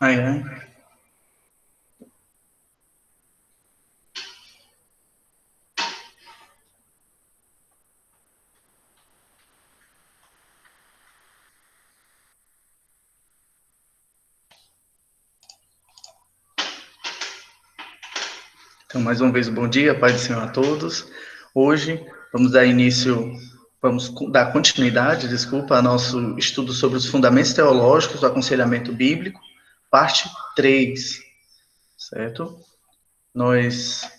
Ai, ai. Então, mais uma vez, bom dia, paz do Senhor a todos. Hoje, vamos dar continuidade, ao nosso estudo sobre os fundamentos teológicos do aconselhamento bíblico, parte 3, certo? Nós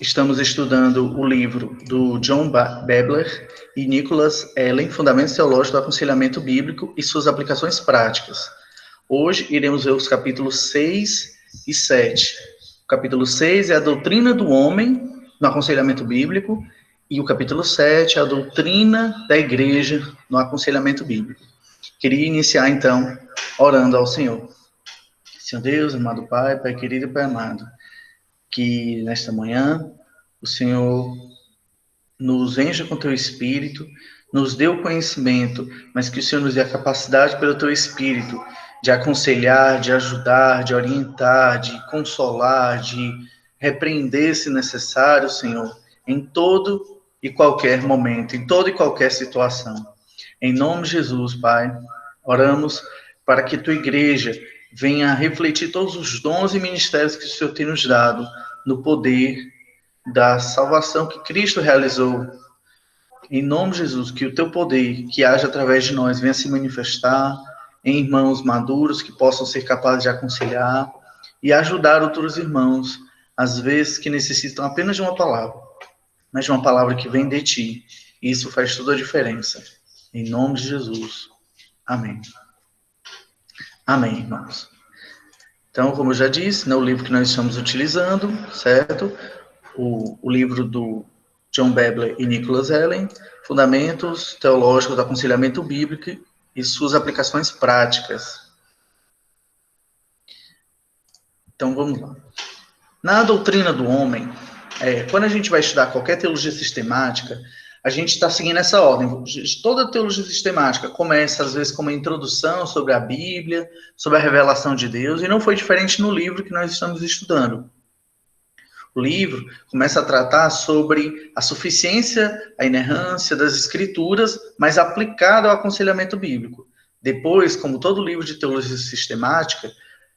estamos estudando o livro do John Bebler e Nicholas Allen, Fundamentos Teológicos do Aconselhamento Bíblico e suas aplicações práticas. Hoje, iremos ver os capítulos 6 e 7. O capítulo 6 é a doutrina do homem no aconselhamento bíblico, e o capítulo 7 é a doutrina da igreja no aconselhamento bíblico. Queria iniciar, então, orando ao Senhor. Senhor Deus, amado Pai, Pai querido e Pai amado, que nesta manhã o Senhor nos encha com Teu Espírito, nos dê o conhecimento, mas que o Senhor nos dê a capacidade pelo Teu Espírito de aconselhar, de ajudar, de orientar, de consolar, de repreender, se necessário, Senhor, em todo e qualquer momento, em toda e qualquer situação. Em nome de Jesus, Pai, oramos para que Tua igreja venha a refletir todos os dons e ministérios que o Senhor tem nos dado no poder da salvação que Cristo realizou. Em nome de Jesus, que o Teu poder, que age através de nós, venha se manifestar em irmãos maduros que possam ser capazes de aconselhar e ajudar outros irmãos, às vezes que necessitam apenas de uma palavra, mas de uma palavra que vem de Ti. E isso faz toda a diferença. Em nome de Jesus. Amém. Amém, irmãos. Então, como eu já disse, o livro que nós estamos utilizando, certo? O livro do John Bebler e Nicholas Allen, Fundamentos Teológicos do Aconselhamento Bíblico e suas aplicações práticas. Então, vamos lá. Na doutrina do homem, quando a gente vai estudar qualquer teologia sistemática, a gente está seguindo essa ordem. Toda teologia sistemática começa, às vezes, com uma introdução sobre a Bíblia, sobre a revelação de Deus, e não foi diferente no livro que nós estamos estudando. O livro começa a tratar sobre a suficiência, a inerrância das escrituras, mas aplicada ao aconselhamento bíblico. Depois, como todo livro de teologia sistemática,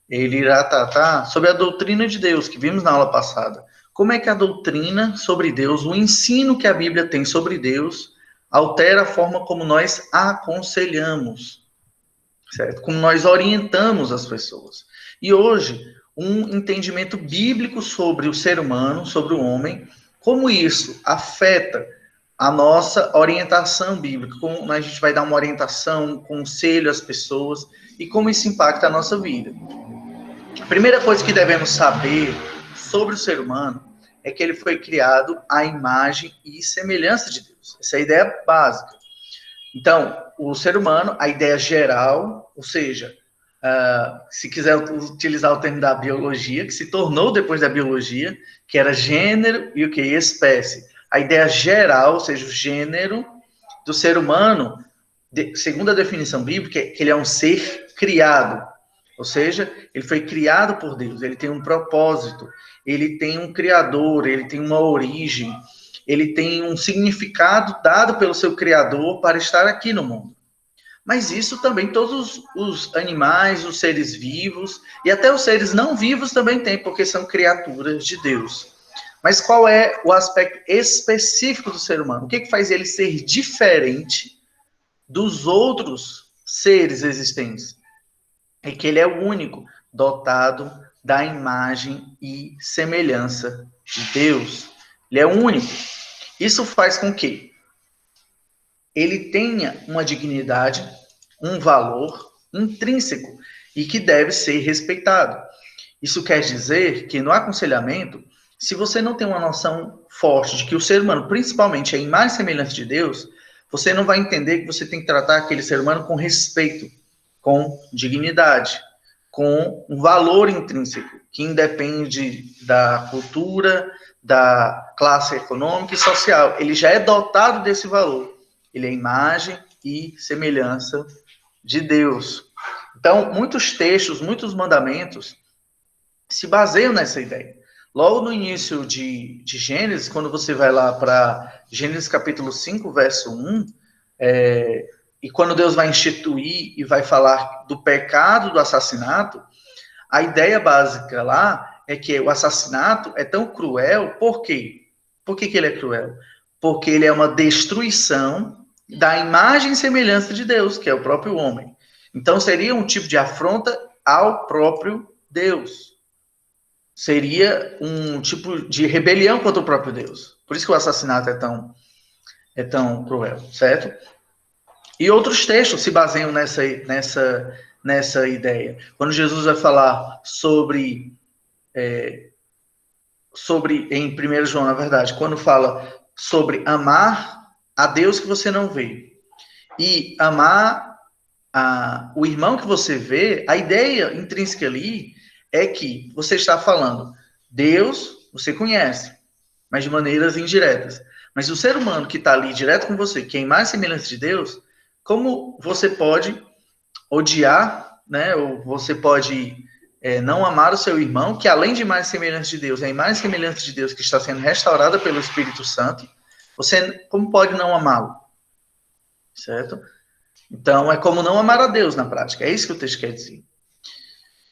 ele irá tratar sobre a doutrina de Deus, que vimos na aula passada. Como é que a doutrina sobre Deus, o ensino que a Bíblia tem sobre Deus, altera a forma como nós aconselhamos, certo? Como nós orientamos as pessoas. E hoje, um entendimento bíblico sobre o ser humano, sobre o homem, como isso afeta a nossa orientação bíblica, como a gente vai dar uma orientação, um conselho às pessoas, e como isso impacta a nossa vida. A primeira coisa que devemos saber sobre o ser humano é que ele foi criado à imagem e semelhança de Deus. Essa é a ideia básica. Então, o ser humano, a ideia geral, ou seja, se quiser utilizar o termo da biologia, que se tornou depois da biologia, que era gênero e o que? Espécie. A ideia geral, ou seja, o gênero do ser humano, segundo a definição bíblica, é que ele é um ser criado. Ou seja, ele foi criado por Deus, ele tem um propósito, ele tem um criador, ele tem uma origem, ele tem um significado dado pelo seu criador para estar aqui no mundo. Mas isso também todos os animais, os seres vivos e até os seres não vivos também têm, porque são criaturas de Deus. Mas qual é o aspecto específico do ser humano? O que faz ele ser diferente dos outros seres existentes? É que ele é o único dotado da imagem e semelhança de Deus. Ele é único. Isso faz com que ele tenha uma dignidade, um valor intrínseco e que deve ser respeitado. Isso quer dizer que no aconselhamento, se você não tem uma noção forte de que o ser humano, principalmente, é a imagem e semelhança de Deus, você não vai entender que você tem que tratar aquele ser humano com respeito, com dignidade, com um valor intrínseco, que independe da cultura, da classe econômica e social. Ele já é dotado desse valor. Ele é imagem e semelhança de Deus. Então, muitos textos, muitos mandamentos se baseiam nessa ideia. Logo no início de Gênesis, quando você vai lá para Gênesis capítulo 5, verso 1, e quando Deus vai instituir e vai falar do pecado do assassinato, a ideia básica lá é que o assassinato é tão cruel, por quê? Por que ele é cruel? Porque ele é uma destruição da imagem e semelhança de Deus, que é o próprio homem. Então, seria um tipo de afronta ao próprio Deus. Seria um tipo de rebelião contra o próprio Deus. Por isso que o assassinato é tão cruel, certo? E outros textos se baseiam nessa ideia. Quando Jesus vai falar sobre em 1 João, na verdade, quando fala sobre amar a Deus que você não vê e amar o irmão que você vê, a ideia intrínseca ali é que você está falando, Deus você conhece, mas de maneiras indiretas. Mas o ser humano que está ali direto com você, que é a imagem e semelhança de Deus, como você pode odiar, né? Ou você pode não amar o seu irmão, que além de imagem e semelhança de Deus, é a imagem e semelhança de Deus que está sendo restaurada pelo Espírito Santo, você como pode não amá-lo? Certo? Então, é como não amar a Deus na prática. É isso que o texto quer dizer.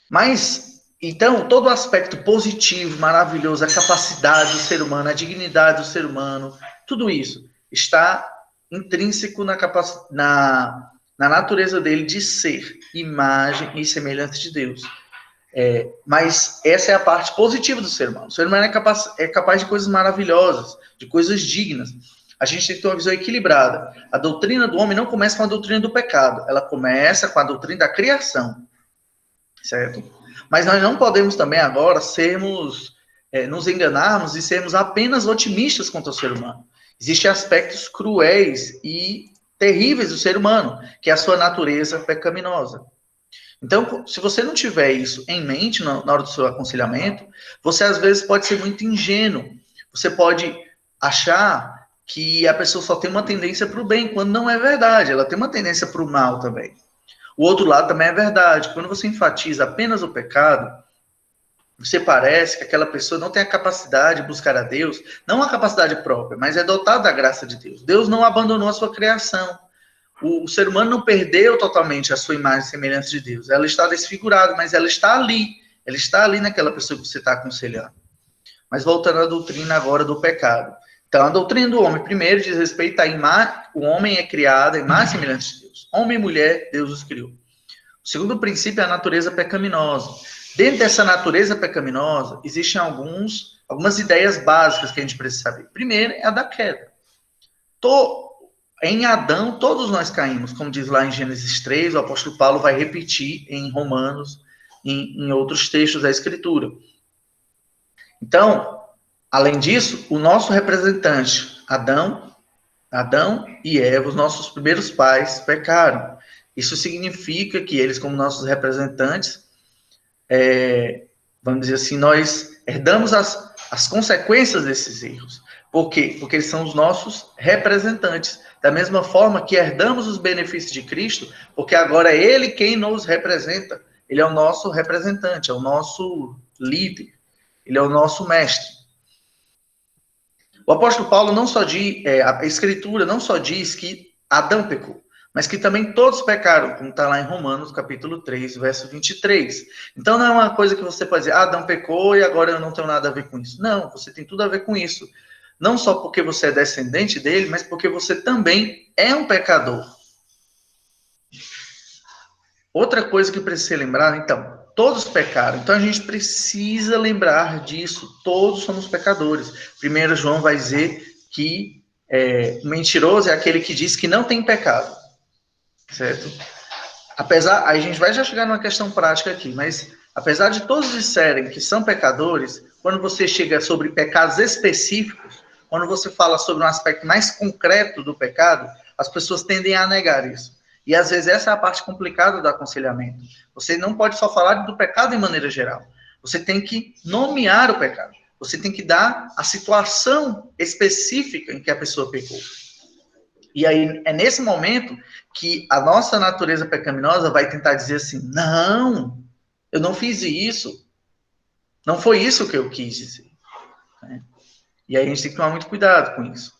Mas, então, todo o aspecto positivo, maravilhoso, a capacidade do ser humano, a dignidade do ser humano, tudo isso está intrínseco na natureza dele de ser imagem e semelhança de Deus. Mas essa é a parte positiva do ser humano. O ser humano é capaz de coisas maravilhosas, de coisas dignas. A gente tem que ter uma visão equilibrada. A doutrina do homem não começa com a doutrina do pecado, ela começa com a doutrina da criação, certo? Mas nós não podemos também agora nos enganarmos e sermos apenas otimistas contra o ser humano. Existem aspectos cruéis e terríveis do ser humano, que é a sua natureza pecaminosa. Então, se você não tiver isso em mente na hora do seu aconselhamento, você às vezes pode ser muito ingênuo. Você pode achar que a pessoa só tem uma tendência para o bem, quando não é verdade. Ela tem uma tendência para o mal também. O outro lado também é verdade. Quando você enfatiza apenas o pecado, você parece que aquela pessoa não tem a capacidade de buscar a Deus, não a capacidade própria, mas é dotada da graça de Deus. Deus não abandonou a sua criação. O ser humano não perdeu totalmente a sua imagem e semelhança de Deus. Ela está desfigurada, mas ela está ali. Ela está ali naquela pessoa que você está aconselhando. Mas voltando à doutrina agora do pecado. Então, a doutrina do homem, primeiro, diz respeito à imagem. O homem é criado em imagem e semelhança de Deus. Homem e mulher, Deus os criou. O segundo princípio é a natureza pecaminosa. Dentro dessa natureza pecaminosa, existem algumas ideias básicas que a gente precisa saber. Primeiro é a da queda. Em Adão, todos nós caímos, como diz lá em Gênesis 3, o apóstolo Paulo vai repetir em Romanos, em outros textos da Escritura. Então, além disso, o nosso representante, Adão e Eva, os nossos primeiros pais, pecaram. Isso significa que eles, como nossos representantes, vamos dizer assim, nós herdamos as consequências desses erros. Por quê? Porque eles são os nossos representantes. Da mesma forma que herdamos os benefícios de Cristo, porque agora é Ele quem nos representa. Ele é o nosso representante, é o nosso líder, Ele é o nosso mestre. O apóstolo Paulo não só diz, a Escritura não só diz que Adão pecou, mas que também todos pecaram, como está lá em Romanos, capítulo 3, verso 23. Então não é uma coisa que você pode dizer, Adão pecou e agora eu não tenho nada a ver com isso. Não, você tem tudo a ver com isso. Não só porque você é descendente dele, mas porque você também é um pecador. Outra coisa que precisa ser lembrada, então, todos pecaram. Então a gente precisa lembrar disso. Todos somos pecadores. 1 João vai dizer que mentiroso é aquele que diz que não tem pecado. Certo? A gente vai já chegar numa questão prática aqui, mas apesar de todos disserem que são pecadores, quando você chega sobre pecados específicos, quando você fala sobre um aspecto mais concreto do pecado, as pessoas tendem a negar isso. E às vezes essa é a parte complicada do aconselhamento. Você não pode só falar do pecado de maneira geral. Você tem que nomear o pecado. Você tem que dar a situação específica em que a pessoa pecou. E aí é nesse momento que a nossa natureza pecaminosa vai tentar dizer assim: não, eu não fiz isso, não foi isso que eu quis dizer. Né? E aí a gente tem que tomar muito cuidado com isso.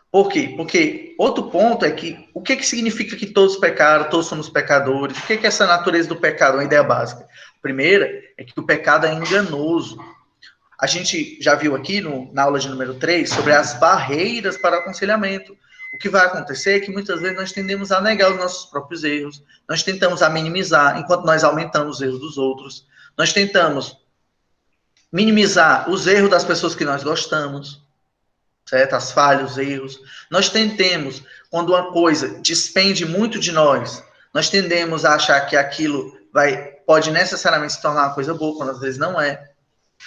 Por quê? Porque outro ponto é que o que significa que todos pecaram, todos somos pecadores? O que é essa natureza do pecado? Uma ideia básica. A primeira é que o pecado é enganoso. A gente já viu aqui na aula de número 3 sobre as barreiras para o aconselhamento. O que vai acontecer é que muitas vezes nós tendemos a negar os nossos próprios erros, nós tentamos a minimizar, enquanto nós aumentamos os erros dos outros, nós tentamos minimizar os erros das pessoas que nós gostamos, certo? As falhas, os erros. Nós tendemos, quando uma coisa despende muito de nós, nós tendemos a achar que aquilo pode necessariamente se tornar uma coisa boa, quando às vezes não é.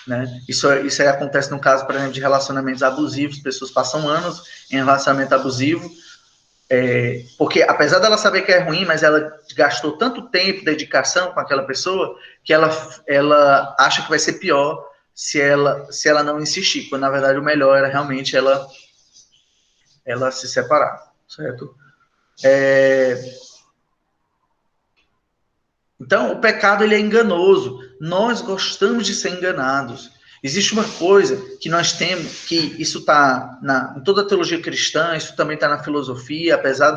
Né? Isso aí acontece no caso, por exemplo, de relacionamentos abusivos. Pessoas passam anos em relacionamento abusivo, porque apesar dela saber que é ruim, mas ela gastou tanto tempo, dedicação com aquela pessoa, que ela acha que vai ser pior se ela não insistir, quando na verdade o melhor era realmente ela se separar, certo? Então, o pecado ele é enganoso. Nós gostamos de ser enganados. Existe uma coisa que nós temos, que isso está em toda a teologia cristã, isso também está na filosofia, apesar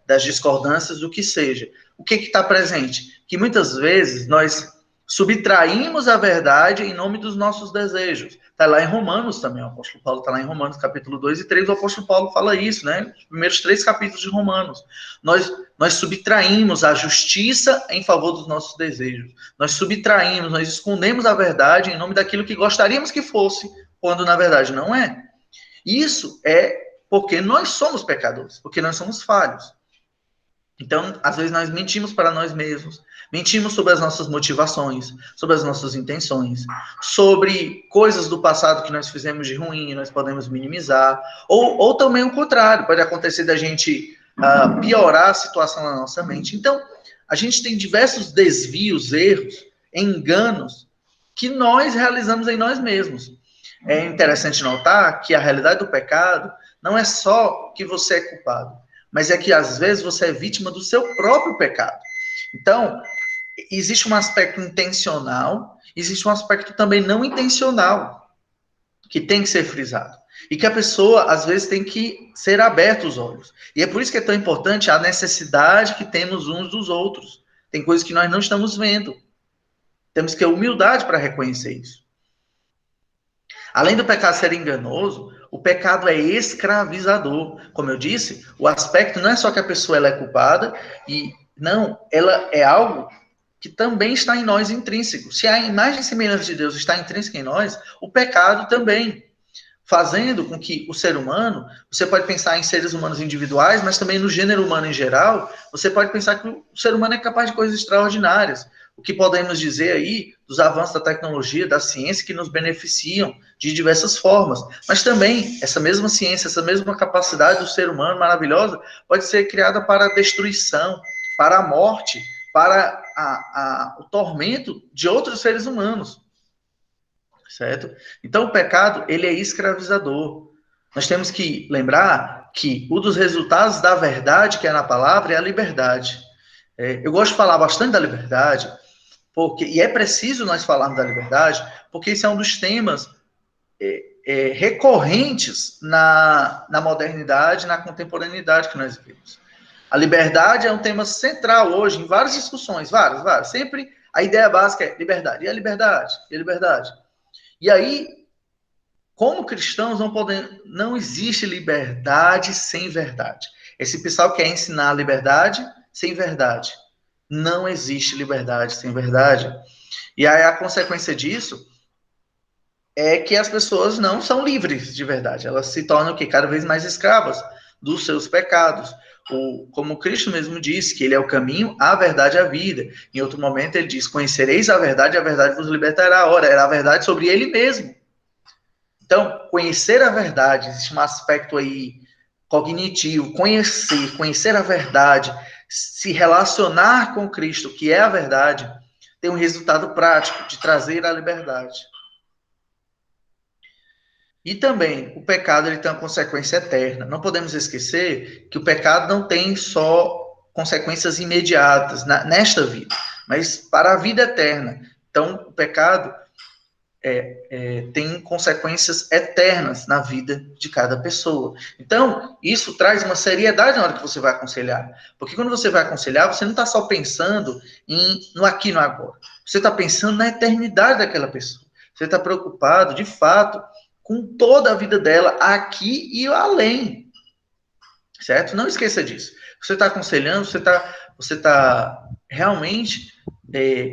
das discordâncias, do que seja. O que está presente? Que muitas vezes nós subtraímos a verdade em nome dos nossos desejos. Está lá em Romanos também, o apóstolo Paulo está lá em Romanos, capítulo 2 e 3, o apóstolo Paulo fala isso, né? Os primeiros 3 capítulos de Romanos. Nós subtraímos a justiça em favor dos nossos desejos. Nós subtraímos, nós escondemos a verdade em nome daquilo que gostaríamos que fosse, quando na verdade não é. Isso é porque nós somos pecadores, porque nós somos falhos. Então, às vezes nós mentimos para nós mesmos, mentimos sobre as nossas motivações, sobre as nossas intenções, sobre coisas do passado que nós fizemos de ruim, nós podemos minimizar, ou também o contrário, pode acontecer da gente piorar a situação na nossa mente. Então, a gente tem diversos desvios, erros, enganos, que nós realizamos em nós mesmos. É interessante notar que a realidade do pecado não é só que você é culpado, mas é que às vezes você é vítima do seu próprio pecado. Então, existe um aspecto intencional, existe um aspecto também não intencional, que tem que ser frisado. E que a pessoa, às vezes, tem que ser aberta os olhos. E é por isso que é tão importante a necessidade que temos uns dos outros. Tem coisas que nós não estamos vendo. Temos que ter humildade para reconhecer isso. Além do pecado ser enganoso, o pecado é escravizador. Como eu disse, o aspecto não é só que a pessoa ela é culpada, e não, ela é algo que também está em nós intrínseco. Se a imagem e semelhança de Deus está intrínseca em nós, o pecado também. Fazendo com que o ser humano, você pode pensar em seres humanos individuais, mas também no gênero humano em geral, você pode pensar que o ser humano é capaz de coisas extraordinárias. O que podemos dizer aí dos avanços da tecnologia, da ciência, que nos beneficiam de diversas formas. Mas também, essa mesma ciência, essa mesma capacidade do ser humano maravilhosa, pode ser criada para a destruição, para a morte, para o tormento de outros seres humanos. Certo? Então, o pecado, ele é escravizador. Nós temos que lembrar que um dos resultados da verdade que é na palavra é a liberdade. Eu gosto de falar bastante da liberdade, e é preciso nós falarmos da liberdade, porque esse é um dos temas recorrentes na modernidade, na contemporaneidade que nós vivemos. A liberdade é um tema central hoje em várias discussões, várias. Sempre a ideia básica é liberdade. E a liberdade? E a liberdade? E aí, como cristãos, não existe liberdade sem verdade. Esse pessoal quer ensinar liberdade sem verdade. Não existe liberdade sem verdade. E aí a consequência disso é que as pessoas não são livres de verdade. Elas se tornam cada vez mais escravas dos seus pecados. Como Cristo mesmo disse, que ele é o caminho, a verdade e a vida. Em outro momento ele diz, conhecereis a verdade vos libertará. Ora, era a verdade sobre ele mesmo. Então, conhecer a verdade, existe um aspecto aí cognitivo, conhecer a verdade, se relacionar com Cristo, que é a verdade, tem um resultado prático de trazer a liberdade. E também, o pecado ele tem uma consequência eterna. Não podemos esquecer que o pecado não tem só consequências imediatas nesta vida, mas para a vida eterna. Então, o pecado tem consequências eternas na vida de cada pessoa. Então, isso traz uma seriedade na hora que você vai aconselhar. Porque quando você vai aconselhar, você não está só pensando no aqui e no agora. Você está pensando na eternidade daquela pessoa. Você está preocupado, de fato, com toda a vida dela, aqui e além. Certo? Não esqueça disso. Você está aconselhando, você tá realmente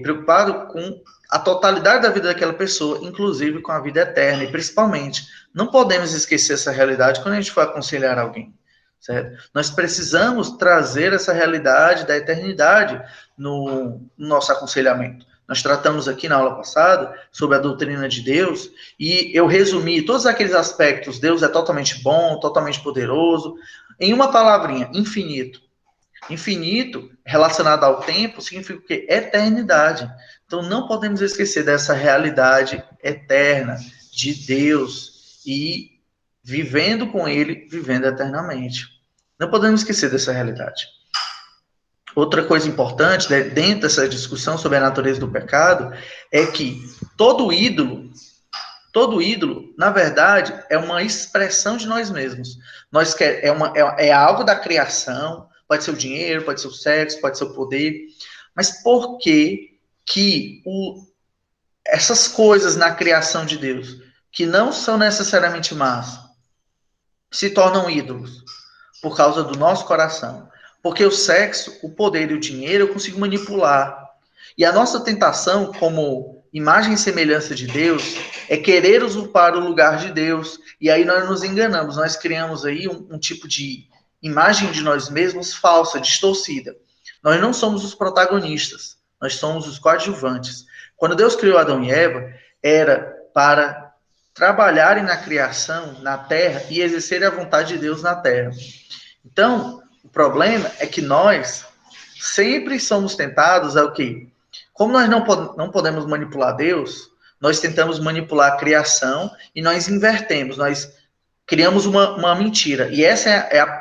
preocupado com a totalidade da vida daquela pessoa, inclusive com a vida eterna, e principalmente, não podemos esquecer essa realidade quando a gente for aconselhar alguém, certo? Nós precisamos trazer essa realidade da eternidade no nosso aconselhamento. Nós tratamos aqui na aula passada sobre a doutrina de Deus, e eu resumi todos aqueles aspectos. Deus é totalmente bom, totalmente poderoso, em uma palavrinha: infinito. Infinito, relacionado ao tempo, significa o quê? Eternidade. Então, não podemos esquecer dessa realidade eterna de Deus e vivendo com Ele, vivendo eternamente. Não podemos esquecer dessa realidade. Outra coisa importante, né, dentro dessa discussão sobre a natureza do pecado, é que todo ídolo, na verdade, é uma expressão de nós mesmos. É algo da criação, pode ser o dinheiro, pode ser o sexo, pode ser o poder, mas por que essas coisas na criação de Deus, que não são necessariamente más, se tornam ídolos? Por causa do nosso coração. Porque o sexo, o poder e o dinheiro eu consigo manipular. E a nossa tentação, como imagem e semelhança de Deus, é querer usurpar o lugar de Deus. E aí nós nos enganamos, nós criamos aí um tipo de imagem de nós mesmos falsa, distorcida. Nós não somos os protagonistas, nós somos os coadjuvantes. Quando Deus criou Adão e Eva, era para trabalharem na criação, na terra, e exercerem a vontade de Deus na terra. Então, o problema é que nós sempre somos tentados a o quê? Como nós não podemos manipular Deus, nós tentamos manipular a criação e nós invertemos, nós criamos uma mentira. E essa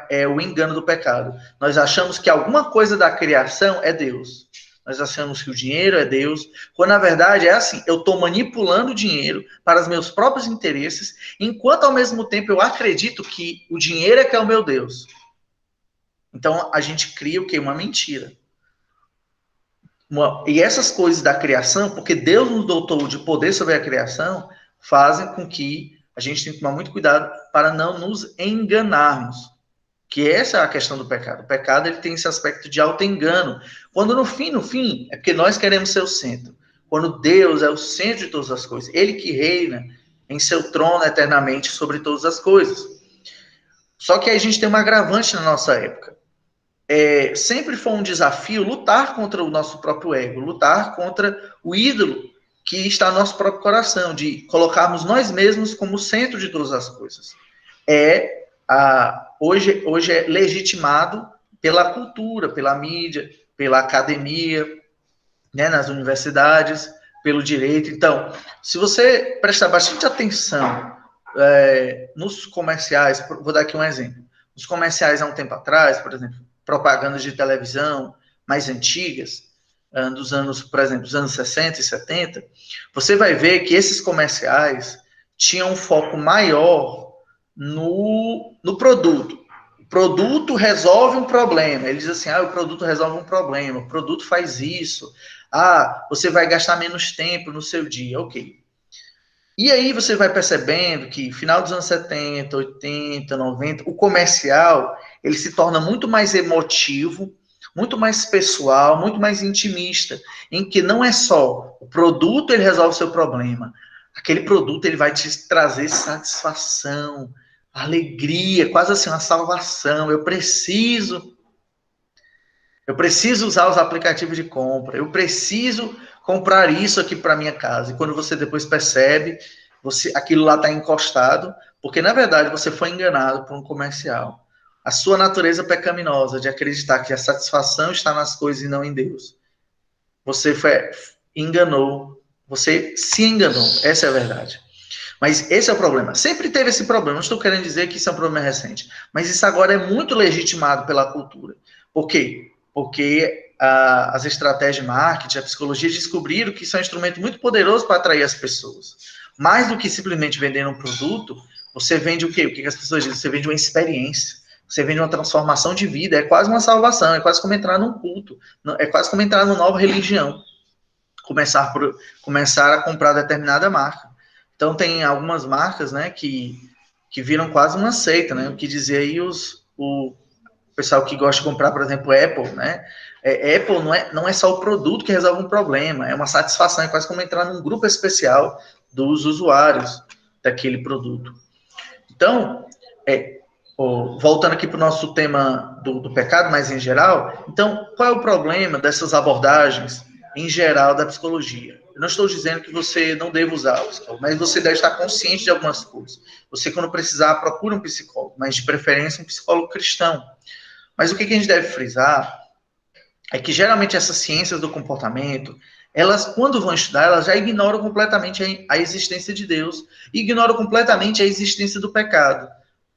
é o engano do pecado. Nós achamos que alguma coisa da criação é Deus. Nós achamos que o dinheiro é Deus, quando na verdade é assim: eu estou manipulando o dinheiro para os meus próprios interesses, enquanto ao mesmo tempo eu acredito que o dinheiro é que é o meu Deus. Então, a gente cria o quê? Uma mentira. E essas coisas da criação, porque Deus nos dotou de poder sobre a criação, fazem com que a gente tenha que tomar muito cuidado para não nos enganarmos. Que essa é a questão do pecado. O pecado ele tem esse aspecto de auto-engano. Quando no fim, é porque nós queremos ser o centro. Quando Deus é o centro de todas as coisas. Ele que reina em seu trono eternamente sobre todas as coisas. Só que aí a gente tem uma agravante na nossa época. Sempre foi um desafio lutar contra o nosso próprio ego, lutar contra o ídolo que está no nosso próprio coração, de colocarmos nós mesmos como centro de todas as coisas. Hoje é legitimado pela cultura, pela mídia, pela academia, né, nas universidades, pelo direito. Então, se você prestar bastante atenção nos comerciais, vou dar aqui um exemplo. Os comerciais há um tempo atrás, por exemplo, propagandas de televisão mais antigas, dos anos, por exemplo, dos anos 60 e 70, você vai ver que esses comerciais tinham um foco maior no produto. O produto resolve um problema. Ele diz assim: o produto resolve um problema, o produto faz isso. Você vai gastar menos tempo no seu dia. Ok. E aí você vai percebendo que final dos anos 70, 80, 90, o comercial, ele se torna muito mais emotivo, muito mais pessoal, muito mais intimista, em que não é só o produto ele resolve o seu problema. Aquele produto ele vai te trazer satisfação, alegria, quase assim uma salvação. Eu preciso usar os aplicativos de compra, eu preciso comprar isso aqui para minha casa. E quando você depois percebe, aquilo lá está encostado, porque na verdade você foi enganado por um comercial. A sua natureza pecaminosa de acreditar que a satisfação está nas coisas e não em Deus. Você se enganou, essa é a verdade. Mas esse é o problema. Sempre teve esse problema. Não estou querendo dizer que isso é um problema recente. Mas isso agora é muito legitimado pela cultura. Por quê? Porque as estratégias de marketing, a psicologia descobriram que isso é um instrumento muito poderoso para atrair as pessoas. Mais do que simplesmente vender um produto, você vende o quê? O que as pessoas dizem? Você vende uma experiência. Você vende uma transformação de vida. É quase uma salvação. É quase como entrar num culto. É quase como entrar numa nova religião. Começar a comprar determinada marca. Então, tem algumas marcas, né, que viram quase uma seita, né, o que dizer aí o pessoal que gosta de comprar, por exemplo, Apple, né, Apple não é só o produto que resolve um problema, é uma satisfação, é quase como entrar num grupo especial dos usuários daquele produto. Então, voltando aqui para o nosso tema do pecado, mas em geral, então, qual é o problema dessas abordagens em geral da psicologia? Eu não estou dizendo que você não deva usar o psicólogo, mas você deve estar consciente de algumas coisas. Você, quando precisar, procura um psicólogo, mas de preferência um psicólogo cristão. Mas o que a gente deve frisar é que geralmente essas ciências do comportamento, elas, quando vão estudar, elas já ignoram completamente a existência de Deus, e ignoram completamente a existência do pecado.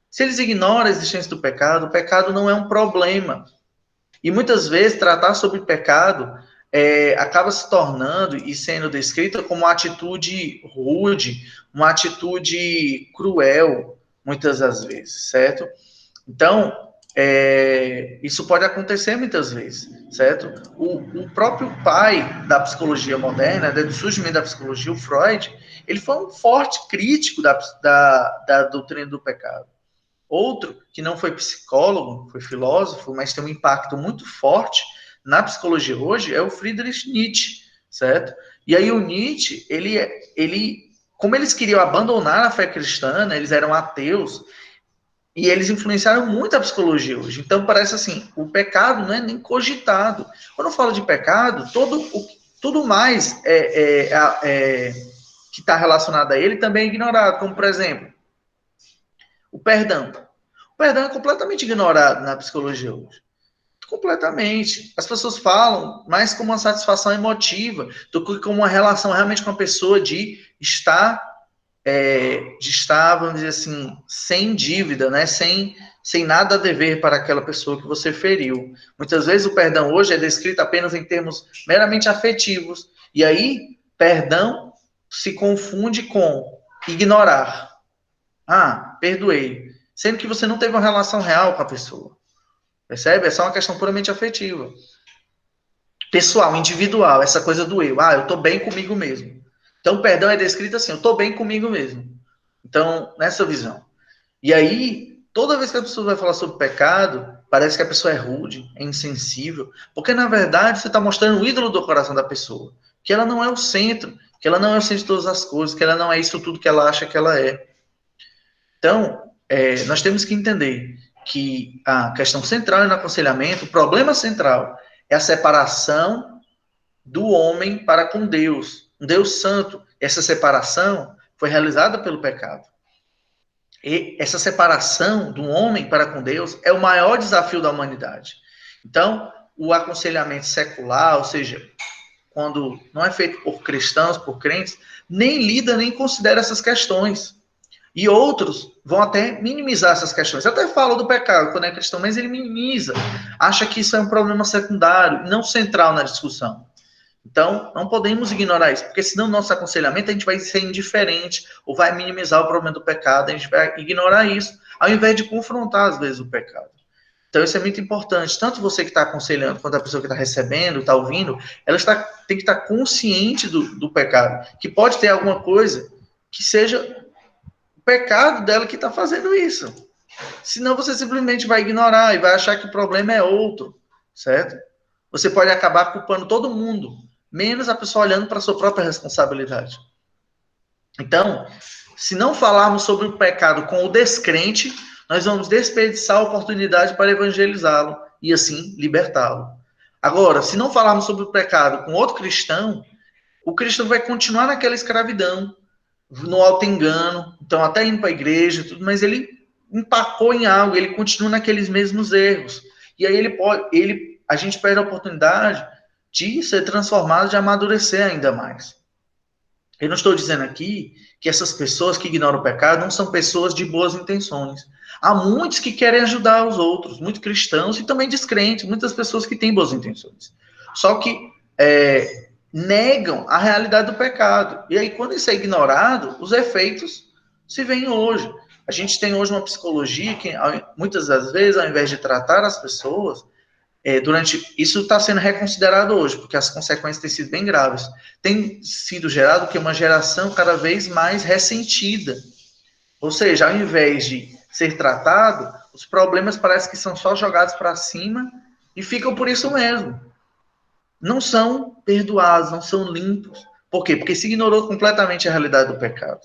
Se eles ignoram a existência do pecado, o pecado não é um problema. E muitas vezes tratar sobre pecado acaba se tornando e sendo descrita como uma atitude rude, uma atitude cruel, muitas das vezes, certo? Então, isso pode acontecer muitas vezes, certo? O próprio pai da psicologia moderna, do surgimento da psicologia, o Freud, ele foi um forte crítico da doutrina do pecado. Outro, que não foi psicólogo, foi filósofo, mas tem um impacto muito forte na psicologia hoje, é o Friedrich Nietzsche, certo? E aí o Nietzsche, como eles queriam abandonar a fé cristã, né, eles eram ateus, e eles influenciaram muito a psicologia hoje. Então parece assim, o pecado não é nem cogitado. Quando eu falo de pecado, tudo mais que está relacionado a ele também é ignorado, como por exemplo, o perdão. O perdão é completamente ignorado na psicologia hoje. Completamente. As pessoas falam mais como uma satisfação emotiva do que como uma relação realmente com a pessoa de estar, vamos dizer assim, sem dívida, né? Sem nada a dever para aquela pessoa que você feriu. Muitas vezes o perdão hoje é descrito apenas em termos meramente afetivos. E aí, perdão se confunde com ignorar. Ah, perdoei. Sendo que você não teve uma relação real com a pessoa. Percebe? É só uma questão puramente afetiva. Pessoal, individual, essa coisa do eu. Ah, eu estou bem comigo mesmo. Então, o perdão é descrito assim, eu estou bem comigo mesmo. Então, nessa visão. E aí, toda vez que a pessoa vai falar sobre pecado, parece que a pessoa é rude, é insensível, porque, na verdade, você está mostrando o ídolo do coração da pessoa. Que ela não é o centro, que ela não é o centro de todas as coisas, que ela não é isso tudo que ela acha que ela é. Então, nós temos que entender que a questão central no aconselhamento, o problema central, é a separação do homem para com Deus, um Deus santo. Essa separação foi realizada pelo pecado. E essa separação do homem para com Deus é o maior desafio da humanidade. Então, o aconselhamento secular, ou seja, quando não é feito por cristãos, por crentes, nem lida, nem considera essas questões. E outros vão até minimizar essas questões. Eu até falo do pecado quando é cristão, mas ele minimiza. Acha que isso é um problema secundário, não central na discussão. Então, não podemos ignorar isso, porque senão nosso aconselhamento a gente vai ser indiferente ou vai minimizar o problema do pecado, a gente vai ignorar isso, ao invés de confrontar, às vezes, o pecado. Então, isso é muito importante. Tanto você que está aconselhando, quanto a pessoa que está recebendo, está ouvindo, ela tem que estar consciente do pecado, que pode ter alguma coisa que seja pecado dela que está fazendo isso. Senão você simplesmente vai ignorar e vai achar que o problema é outro, certo? Você pode acabar culpando todo mundo, menos a pessoa olhando para a sua própria responsabilidade. Então, se não falarmos sobre o pecado com o descrente, nós vamos desperdiçar a oportunidade para evangelizá-lo e assim libertá-lo. Agora, se não falarmos sobre o pecado com outro cristão, o cristão vai continuar naquela escravidão, no auto-engano, então até indo para a igreja, tudo, mas ele empacou em algo, ele continua naqueles mesmos erros. E aí a gente perde a oportunidade de ser transformado, de amadurecer ainda mais. Eu não estou dizendo aqui que essas pessoas que ignoram o pecado não são pessoas de boas intenções. Há muitos que querem ajudar os outros, muitos cristãos e também descrentes, muitas pessoas que têm boas intenções. Só que negam a realidade do pecado. E aí, quando isso é ignorado, os efeitos se veem hoje. A gente tem hoje uma psicologia que, muitas das vezes, ao invés de tratar as pessoas, isso está sendo reconsiderado hoje, porque as consequências têm sido bem graves. Tem sido gerado que uma geração cada vez mais ressentida. Ou seja, ao invés de ser tratado, os problemas parecem que são só jogados para cima e ficam por isso mesmo. Não são perdoados, não são limpos. Por quê? Porque se ignorou completamente a realidade do pecado.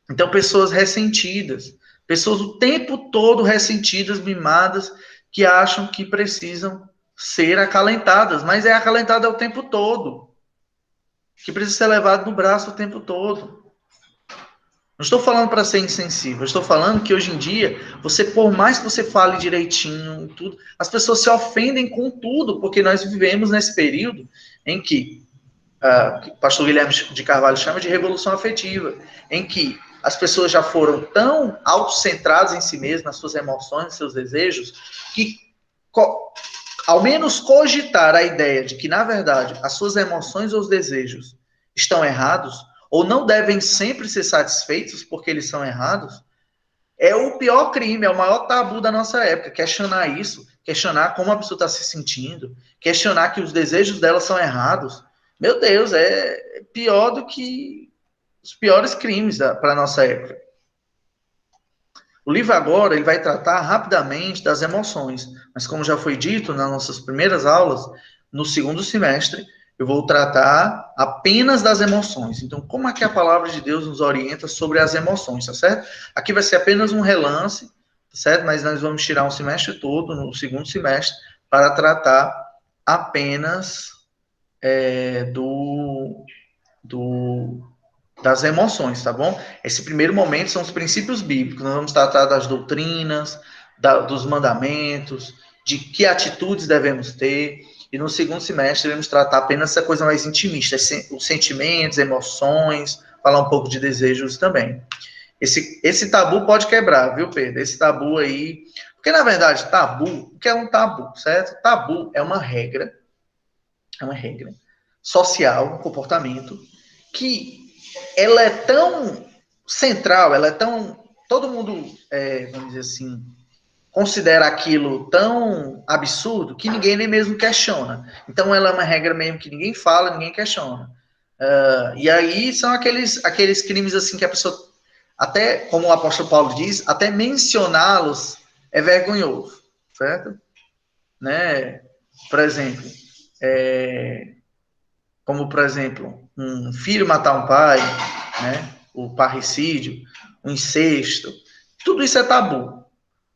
Então, pessoas ressentidas, pessoas o tempo todo ressentidas, mimadas, que acham que precisam ser acalentadas, mas é acalentada o tempo todo, que precisa ser levado no braço o tempo todo. Não estou falando para ser insensível, estou falando que hoje em dia, por mais que você fale direitinho, tudo, as pessoas se ofendem com tudo, porque nós vivemos nesse período em que o pastor Guilherme de Carvalho chama de revolução afetiva, em que as pessoas já foram tão autocentradas em si mesmas, nas suas emoções, nos seus desejos, que ao menos cogitar a ideia de que, na verdade, as suas emoções ou os desejos estão errados, ou não devem sempre ser satisfeitos porque eles são errados, é o pior crime, é o maior tabu da nossa época. Questionar isso, questionar como a pessoa está se sentindo, questionar que os desejos dela são errados. Meu Deus, é pior do que os piores crimes para a nossa época. O livro agora ele vai tratar rapidamente das emoções, mas como já foi dito nas nossas primeiras aulas, no segundo semestre, eu vou tratar apenas das emoções. Então, como é que a palavra de Deus nos orienta sobre as emoções, tá certo? Aqui vai ser apenas um relance, tá certo? Mas nós vamos tirar um semestre todo, no segundo semestre, para tratar apenas das emoções, tá bom? Esse primeiro momento são os princípios bíblicos. Nós vamos tratar das doutrinas, dos mandamentos, de que atitudes devemos ter. E no segundo semestre, iremos tratar apenas essa coisa mais intimista, os sentimentos, emoções, falar um pouco de desejos também. Esse tabu pode quebrar, viu, Pedro? Esse tabu aí. Porque, na verdade, tabu, o que é um tabu, certo? Tabu é uma regra social, um comportamento, que ela é tão central, ela é tão. Todo mundo, vamos dizer assim, considera aquilo tão absurdo que ninguém nem mesmo questiona. Então, ela é uma regra mesmo que ninguém fala, ninguém questiona. E aí são aqueles crimes assim que a pessoa, até como o apóstolo Paulo diz, até mencioná-los é vergonhoso, certo? Né? Por exemplo, um filho matar um pai, né? O parricídio, o incesto, tudo isso é tabu.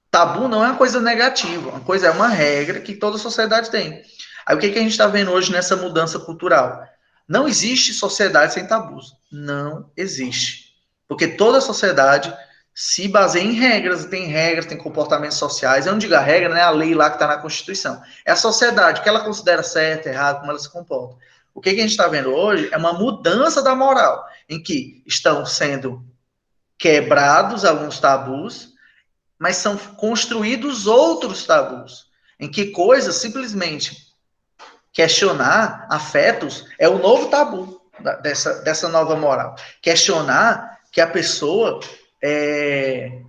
Tabu não é uma coisa negativa, é uma regra que toda sociedade tem. Aí o que a gente está vendo hoje nessa mudança cultural? Não existe sociedade sem tabus. Não existe. Porque toda sociedade se baseia em regras, tem comportamentos sociais. Eu não digo a regra, né? A lei lá que está na Constituição. É a sociedade, o que ela considera certo, errado, como ela se comporta. O que a gente está vendo hoje é uma mudança da moral, em que estão sendo quebrados alguns tabus, mas são construídos outros tabus, em que coisas simplesmente questionar afetos é o novo tabu dessa nova moral. Questionar que a pessoa é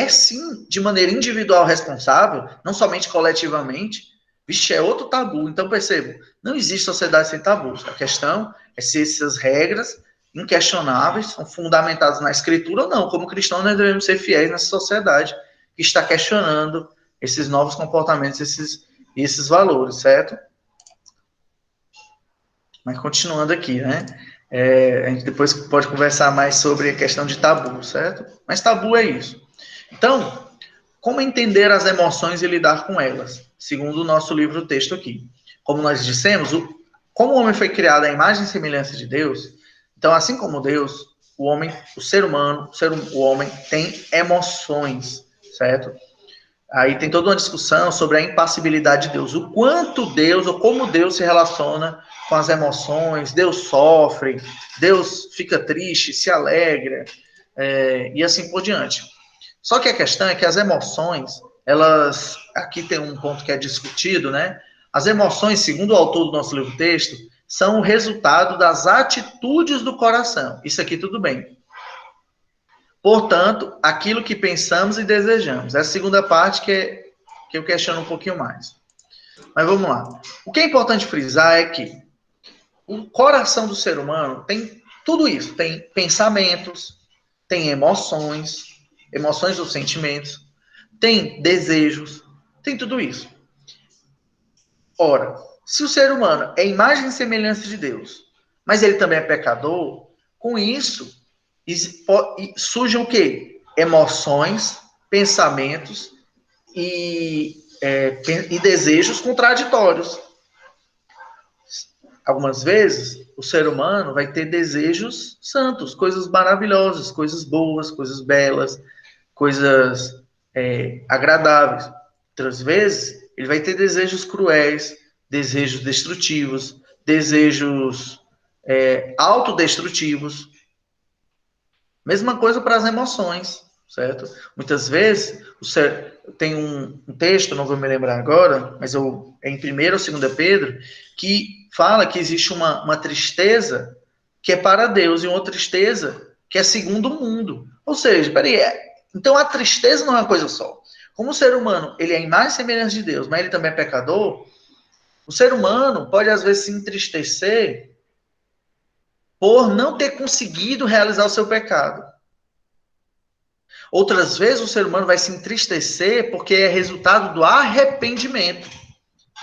sim, de maneira individual responsável, não somente coletivamente, vixe, é outro tabu. Então, perceba, não existe sociedade sem tabus. A questão é se essas regras inquestionáveis são fundamentadas na escritura ou não. Como cristãos, nós devemos ser fiéis nessa sociedade que está questionando esses novos comportamentos, esses valores, certo? Mas continuando aqui, né? A gente depois pode conversar mais sobre a questão de tabu, certo? Mas tabu é isso. Então, como entender as emoções e lidar com elas? Segundo o nosso livro-texto aqui. Como nós dissemos, como o homem foi criado à imagem e semelhança de Deus, então, assim como Deus, o homem tem emoções, certo? Aí tem toda uma discussão sobre a impassibilidade de Deus, o quanto Deus, ou como Deus se relaciona com as emoções, Deus sofre, Deus fica triste, se alegra, e assim por diante. Só que a questão é que as emoções, elas, aqui tem um ponto que é discutido, né? As emoções, segundo o autor do nosso livro-texto, são o resultado das atitudes do coração. Isso aqui tudo bem. Portanto, aquilo que pensamos e desejamos. Essa segunda parte que eu questiono um pouquinho mais. Mas vamos lá. O que é importante frisar é que o coração do ser humano tem tudo isso. Tem pensamentos, tem emoções ou sentimentos, tem desejos, tem tudo isso. Ora, se o ser humano é imagem e semelhança de Deus, mas ele também é pecador, com isso surgem o quê? Emoções, pensamentos e desejos contraditórios. Algumas vezes, o ser humano vai ter desejos santos, coisas maravilhosas, coisas boas, coisas belas, coisas agradáveis. Outras vezes, ele vai ter desejos cruéis, desejos destrutivos, desejos autodestrutivos. Mesma coisa para as emoções, certo? Muitas vezes, tem um texto, não vou me lembrar agora, mas é em 1º ou 2 Pedro, que fala que existe uma tristeza que é para Deus e uma tristeza que é segundo o mundo. Ou seja, peraí, então a tristeza não é uma coisa só. Como o ser humano, ele é a imagem e semelhança de Deus, mas ele também é pecador, o ser humano pode às vezes se entristecer por não ter conseguido realizar o seu pecado. Outras vezes o ser humano vai se entristecer porque é resultado do arrependimento.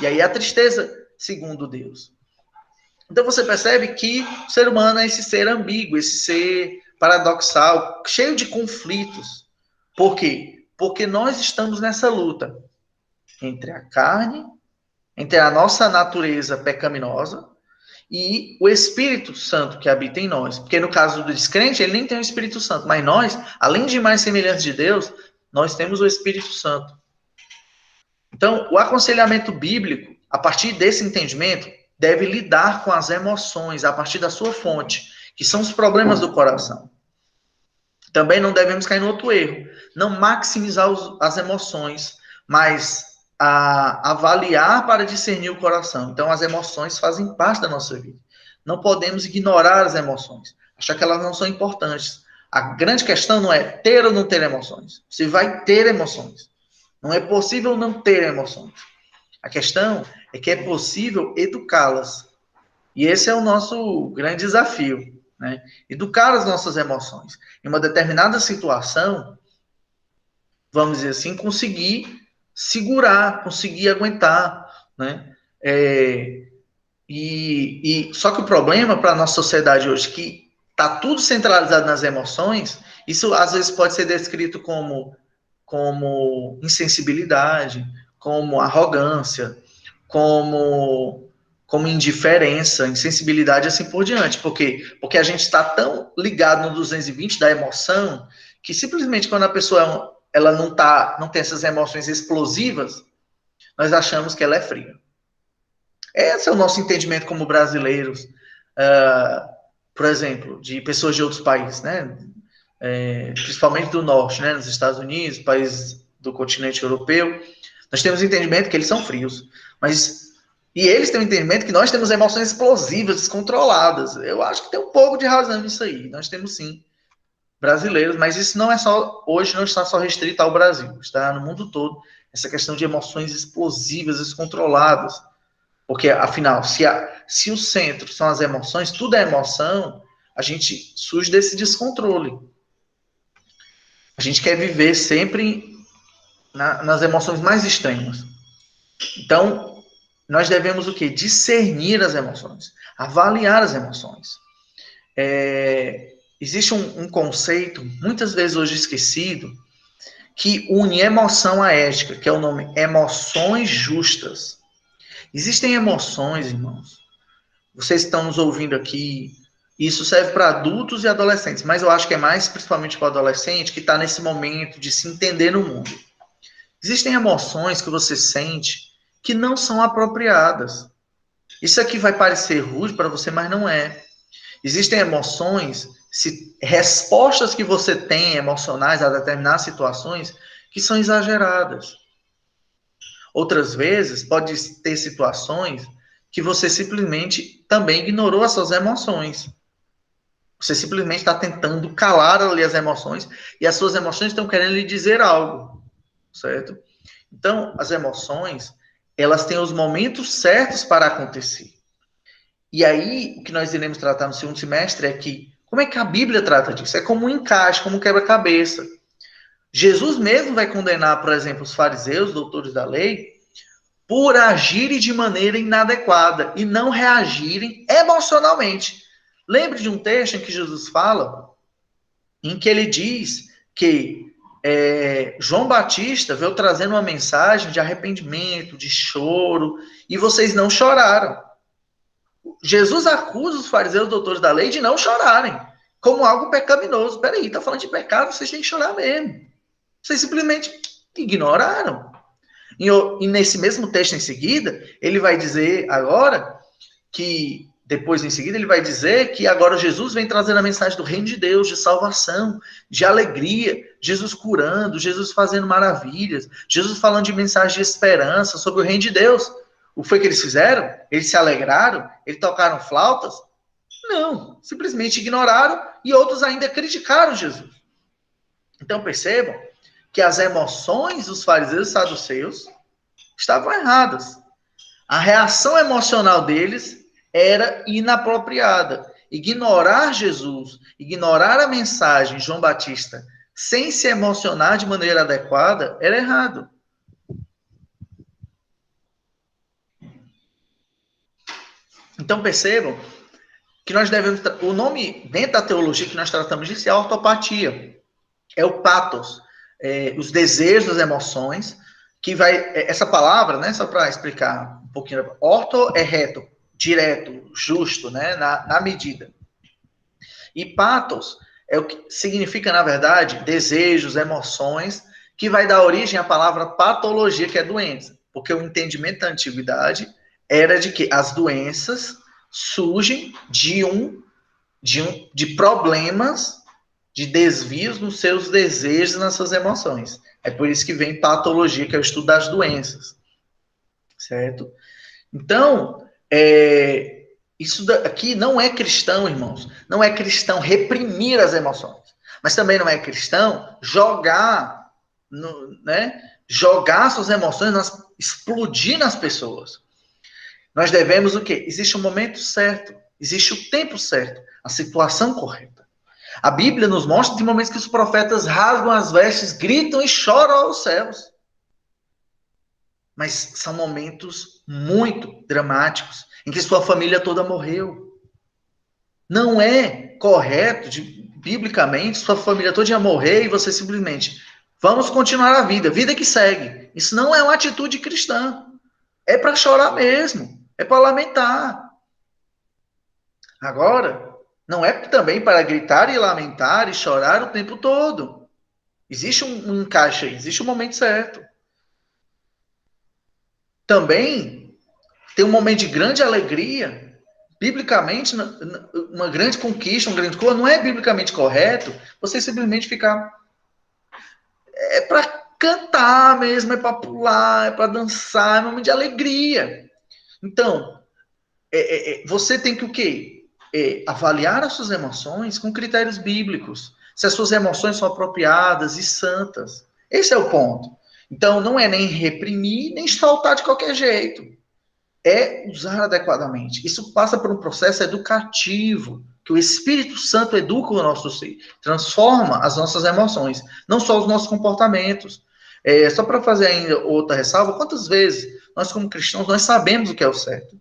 E aí a tristeza, segundo Deus. Então você percebe que o ser humano é esse ser ambíguo, esse ser paradoxal, cheio de conflitos. Por quê? Porque nós estamos nessa luta entre a carne, entre a nossa natureza pecaminosa e o Espírito Santo que habita em nós. Porque no caso do descrente, ele nem tem o Espírito Santo, mas nós, além de mais semelhantes de Deus, nós temos o Espírito Santo. Então, o aconselhamento bíblico, a partir desse entendimento, deve lidar com as emoções a partir da sua fonte, que são os problemas do coração. Também não devemos cair no outro erro, não maximizar as emoções, mas avaliar para discernir o coração. Então, as emoções fazem parte da nossa vida. Não podemos ignorar as emoções, achar que elas não são importantes. A grande questão não é ter ou não ter emoções. Você vai ter emoções. Não é possível não ter emoções. A questão é que é possível educá-las. E esse é o nosso grande desafio, né? Educar as nossas emoções. Em uma determinada situação, vamos dizer assim, conseguir segurar, conseguir aguentar, né? Só que o problema para a nossa sociedade hoje, que está tudo centralizado nas emoções, isso às vezes pode ser descrito como insensibilidade, como arrogância, como indiferença, insensibilidade e assim por diante. Por quê? Porque a gente está tão ligado no 220 da emoção que simplesmente quando a pessoa ela não tem essas emoções explosivas, nós achamos que ela é fria. Esse é o nosso entendimento como brasileiros, por exemplo, de pessoas de outros países, né? Principalmente do norte, né? Nos Estados Unidos, países do continente europeu, nós temos o entendimento que eles são frios, e eles têm o entendimento que nós temos emoções explosivas, descontroladas. Eu acho que tem um pouco de razão nisso aí. Nós temos sim brasileiros, mas isso não é só hoje, não está só restrito ao Brasil, está no mundo todo essa questão de emoções explosivas, descontroladas. Porque, afinal, se o centro são as emoções, tudo é emoção, a gente surge desse descontrole. A gente quer viver sempre nas emoções mais extremas. Então, nós devemos o quê? Discernir as emoções, avaliar as emoções. Existe um conceito, muitas vezes hoje esquecido, que une emoção à ética, que é o nome emoções justas. Existem emoções, irmãos. Vocês estão nos ouvindo aqui, isso serve para adultos e adolescentes, mas eu acho que é mais principalmente para o adolescente que está nesse momento de se entender no mundo. Existem emoções que você sente que não são apropriadas. Isso aqui vai parecer rude para você, mas não é. Existem emoções, respostas que você tem emocionais a determinadas situações que são exageradas. Outras vezes, pode ter situações que você simplesmente também ignorou as suas emoções. Você simplesmente está tentando calar ali as emoções e as suas emoções estão querendo lhe dizer algo, certo? Então, as emoções, elas têm os momentos certos para acontecer. E aí, o que nós iremos tratar no segundo semestre é que, como é que a Bíblia trata disso? É como um encaixe, como um quebra-cabeça. Jesus mesmo vai condenar, por exemplo, os fariseus, doutores da lei, por agirem de maneira inadequada e não reagirem emocionalmente. Lembre de um texto em que Jesus fala, em que ele diz que João Batista veio trazendo uma mensagem de arrependimento, de choro, e vocês não choraram. Jesus acusa os fariseus, doutores da lei, de não chorarem, como algo pecaminoso. Peraí, tá falando de pecado, vocês têm que chorar mesmo. Vocês simplesmente ignoraram. E nesse mesmo texto em seguida, ele vai dizer agora que, depois em seguida, ele vai dizer que agora Jesus vem trazendo a mensagem do reino de Deus, de salvação, de alegria, Jesus curando, Jesus fazendo maravilhas, Jesus falando de mensagem de esperança sobre o reino de Deus. O que foi que eles fizeram? Eles se alegraram? Eles tocaram flautas? Não, simplesmente ignoraram e outros ainda criticaram Jesus. Então percebam que as emoções dos fariseus e saduceus estavam erradas. A reação emocional deles era inapropriada. Ignorar Jesus, ignorar a mensagem de João Batista, sem se emocionar de maneira adequada, era errado. Então percebam que nós devemos... O nome dentro da teologia que nós tratamos disso é a ortopatia. É o pathos, os desejos, as emoções, que vai... Essa palavra, né, só para explicar um pouquinho, orto é reto, direto, justo, né, na medida. E pathos é o que significa, na verdade, desejos, emoções, que vai dar origem à palavra patologia, que é doença. Porque o entendimento da antiguidade era de que as doenças surgem de problemas, de desvios nos seus desejos, nas suas emoções. É por isso que vem patologia, que é o estudo das doenças. Certo? Então, isso aqui não é cristão, irmãos. Não é cristão reprimir as emoções. Mas também não é cristão jogar, né? Jogar suas emoções, explodir nas pessoas. Nós devemos o quê? Existe um momento certo. Existe o tempo certo. A situação correta. A Bíblia nos mostra de momentos que os profetas rasgam as vestes, gritam e choram aos céus. Mas são momentos muito dramáticos, em que sua família toda morreu. Não é correto, biblicamente, sua família toda ia morrer e você simplesmente, vamos continuar a vida que segue. Isso não é uma atitude cristã. É para chorar mesmo, é para lamentar. Agora, não é também para gritar e lamentar e chorar o tempo todo. Existe um encaixe aí, existe um momento certo. Também tem um momento de grande alegria, biblicamente, uma grande conquista, uma grande coisa, não é biblicamente correto você simplesmente ficar... É para cantar mesmo, é para pular, é para dançar, é um momento de alegria. Então, você tem que o quê? Avaliar as suas emoções com critérios bíblicos. Se as suas emoções são apropriadas e santas. Esse é o ponto. Então, não é nem reprimir, nem soltar de qualquer jeito. É usar adequadamente. Isso passa por um processo educativo, que o Espírito Santo educa o nosso ser, transforma as nossas emoções, não só os nossos comportamentos. Só para fazer ainda outra ressalva, quantas vezes nós, como cristãos, nós sabemos o que é o certo?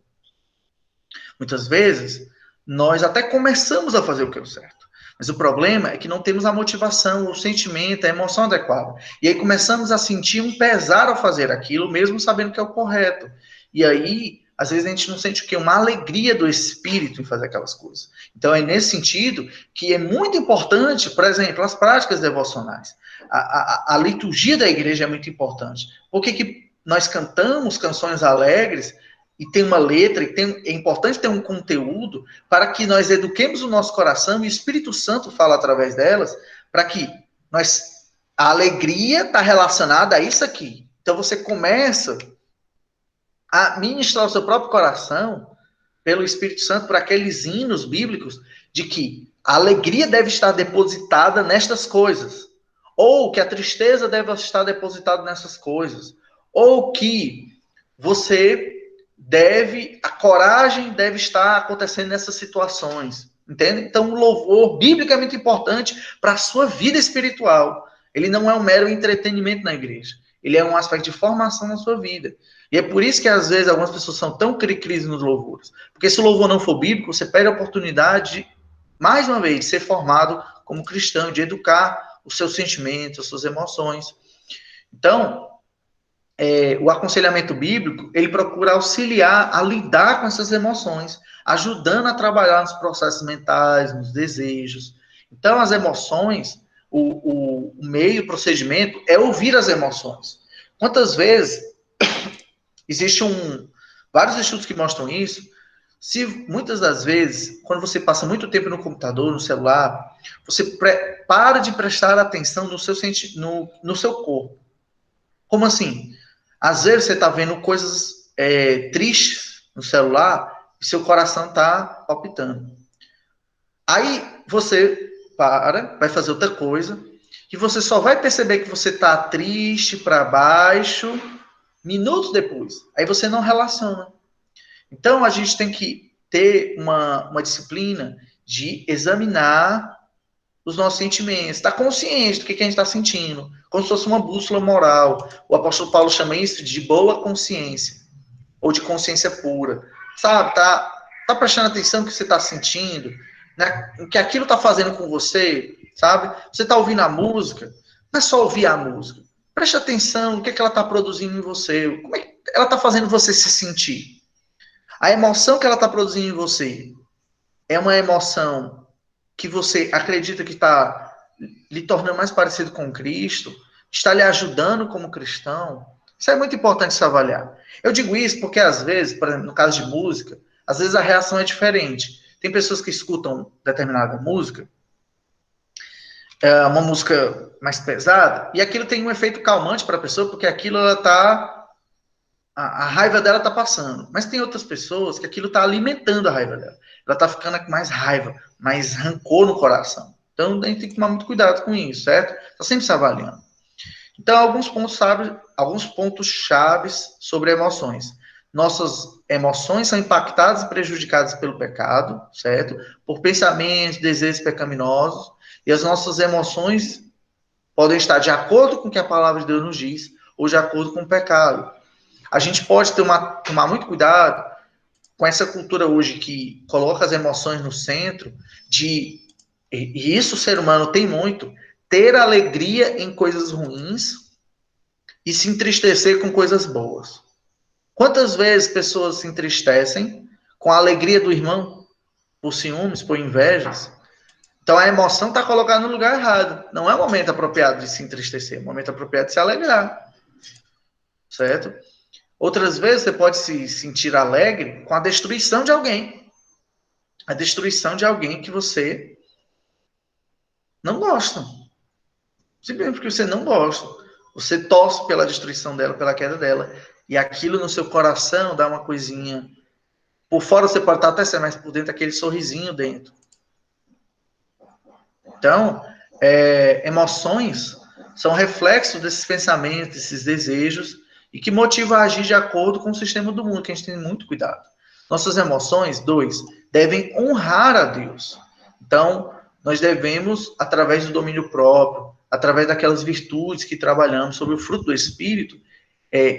Muitas vezes, nós até começamos a fazer o que é o certo. Mas o problema é que não temos a motivação, o sentimento, a emoção adequada. E aí começamos a sentir um pesar ao fazer aquilo, mesmo sabendo que é o correto. E aí, às vezes, a gente não sente o quê? Uma alegria do espírito em fazer aquelas coisas. Então, é nesse sentido que é muito importante, por exemplo, as práticas devocionais. A liturgia da igreja é muito importante. Por que nós cantamos canções alegres e tem uma letra, é importante ter um conteúdo para que nós eduquemos o nosso coração e o Espírito Santo fala através delas, para que a alegria está relacionada a isso aqui. Então você começa a ministrar o seu próprio coração pelo Espírito Santo por aqueles hinos bíblicos de que a alegria deve estar depositada nestas coisas, ou que a tristeza deve estar depositada nessas coisas, ou que a coragem deve estar acontecendo nessas situações, entende? Então, o louvor bíblico é muito importante para a sua vida espiritual. Ele não é um mero entretenimento na igreja. Ele é um aspecto de formação na sua vida. E é por isso que, às vezes, algumas pessoas são tão cri-cris nos louvores. Porque se o louvor não for bíblico, você perde a oportunidade, de, mais uma vez, de ser formado como cristão, de educar os seus sentimentos, as suas emoções. Então, o aconselhamento bíblico, ele procura auxiliar a lidar com essas emoções, ajudando a trabalhar nos processos mentais, nos desejos. Então, as emoções, o meio, o procedimento é ouvir as emoções. Quantas vezes existem vários estudos que mostram isso? Se muitas das vezes, quando você passa muito tempo no computador, no celular, você para de prestar atenção no seu corpo. Como assim? Às vezes você está vendo coisas tristes no celular e seu coração está palpitando. Aí você vai fazer outra coisa e você só vai perceber que você está triste, para baixo, minutos depois. Aí você não relaciona. Então a gente tem que ter uma disciplina de examinar os nossos sentimentos, estar consciente do que a gente está sentindo, como se fosse uma bússola moral. O apóstolo Paulo chama isso de boa consciência, ou de consciência pura. Sabe, tá prestando atenção no que você está sentindo, né? O que aquilo está fazendo com você, sabe? Você está ouvindo a música, não é só ouvir a música. Preste atenção no que ela está produzindo em você, como é que ela está fazendo você se sentir. A emoção que ela está produzindo em você é uma emoção que você acredita que está lhe tornando mais parecido com Cristo, está lhe ajudando como cristão. Isso é muito importante se avaliar. Eu digo isso porque, às vezes, por exemplo, no caso de música, às vezes a reação é diferente. Tem pessoas que escutam determinada música, uma música mais pesada, e aquilo tem um efeito calmante para a pessoa, porque aquilo ela está... A raiva dela está passando. Mas tem outras pessoas que aquilo está alimentando a raiva dela. Ela está ficando com mais raiva, mais rancor no coração. Então, a gente tem que tomar muito cuidado com isso, certo? Está sempre se avaliando. Então, alguns pontos chaves sobre emoções. Nossas emoções são impactadas e prejudicadas pelo pecado, certo? Por pensamentos, desejos pecaminosos. E as nossas emoções podem estar de acordo com o que a palavra de Deus nos diz, ou de acordo com o pecado. A gente pode tomar muito cuidado com essa cultura hoje que coloca as emoções no centro, e isso o ser humano tem muito, ter alegria em coisas ruins e se entristecer com coisas boas. Quantas vezes pessoas se entristecem com a alegria do irmão, por ciúmes, por invejas? Então a emoção está colocada no lugar errado. Não é o momento apropriado de se entristecer, é o momento apropriado de se alegrar. Certo? Outras vezes você pode se sentir alegre com a destruição de alguém. A destruição de alguém que você não gosta. Simplesmente porque você não gosta. Você torce pela destruição dela, pela queda dela. E aquilo no seu coração dá uma coisinha. Por fora você pode estar até sendo, mas por dentro aquele sorrisinho dentro. Então, emoções são reflexos desses pensamentos, desses desejos, e que motiva a agir de acordo com o sistema do mundo, que a gente tem muito cuidado. Nossas emoções, 2, devem honrar a Deus. Então, nós devemos, através do domínio próprio, através daquelas virtudes que trabalhamos sobre o fruto do Espírito,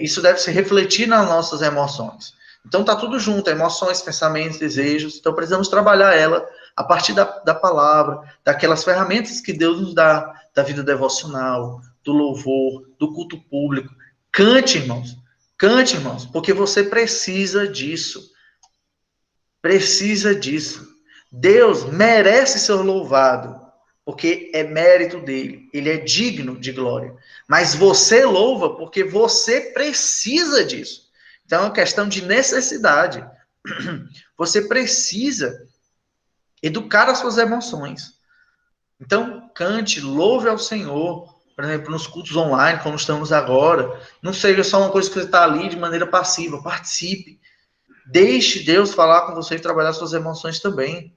isso deve se refletir nas nossas emoções. Então, está tudo junto, emoções, pensamentos, desejos. Então, precisamos trabalhar ela a partir da palavra, daquelas ferramentas que Deus nos dá, da vida devocional, do louvor, do culto público. Cante, irmãos, porque você precisa disso. Precisa disso. Deus merece ser louvado, porque é mérito dele. Ele é digno de glória. Mas você louva porque você precisa disso. Então é uma questão de necessidade. Você precisa educar as suas emoções. Então, cante, louve ao Senhor, por exemplo, nos cultos online, como estamos agora. Não seja só uma coisa que você está ali de maneira passiva, participe. Deixe Deus falar com você e trabalhar suas emoções também.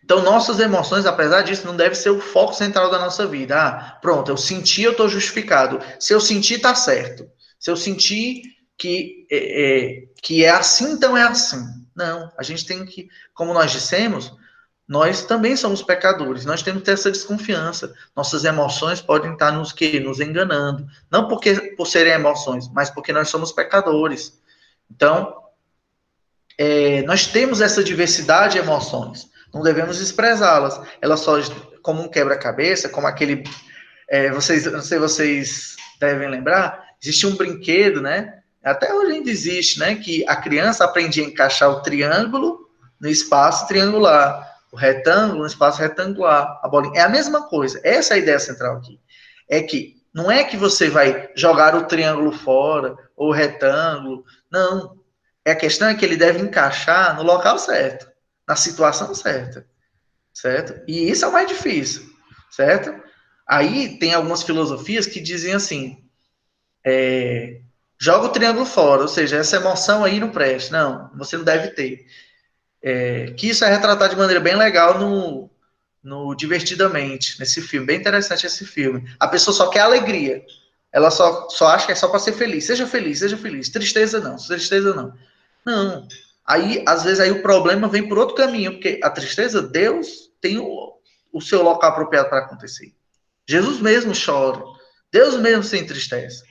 Então, nossas emoções, apesar disso, não deve ser o foco central da nossa vida. Ah, pronto, eu senti, eu estou justificado. Se eu sentir, está certo. Se eu sentir que é assim, então é assim. Não, a gente tem que, como nós dissemos, nós também somos pecadores. Nós temos que ter essa desconfiança. Nossas emoções podem estar nos enganando. Não por serem emoções, mas porque nós somos pecadores. Então, nós temos essa diversidade de emoções. Não devemos desprezá-las. Elas só, como um quebra-cabeça, como aquele. Vocês, não sei se vocês devem lembrar, existe um brinquedo, né? Até hoje ainda existe, né? Que a criança aprende a encaixar o triângulo no espaço triangular, o retângulo no espaço retangular, a bolinha. É a mesma coisa. Essa é a ideia central aqui. É que não é que você vai jogar o triângulo fora, ou o retângulo. Não. A questão é que ele deve encaixar no local certo, na situação certa, certo? E isso é o mais difícil, certo? Aí tem algumas filosofias que dizem assim, joga o triângulo fora, ou seja, essa emoção aí não presta. Não, você não deve ter. Que isso é retratado de maneira bem legal no Divertidamente, nesse filme. Bem interessante esse filme. A pessoa só quer alegria. Ela só acha que é só para ser feliz. Seja feliz, seja feliz. Tristeza não, tristeza não. Não. Aí, às vezes, aí o problema vem por outro caminho, porque a tristeza, Deus tem o seu local apropriado para acontecer. Jesus mesmo chora. Deus mesmo se entristece.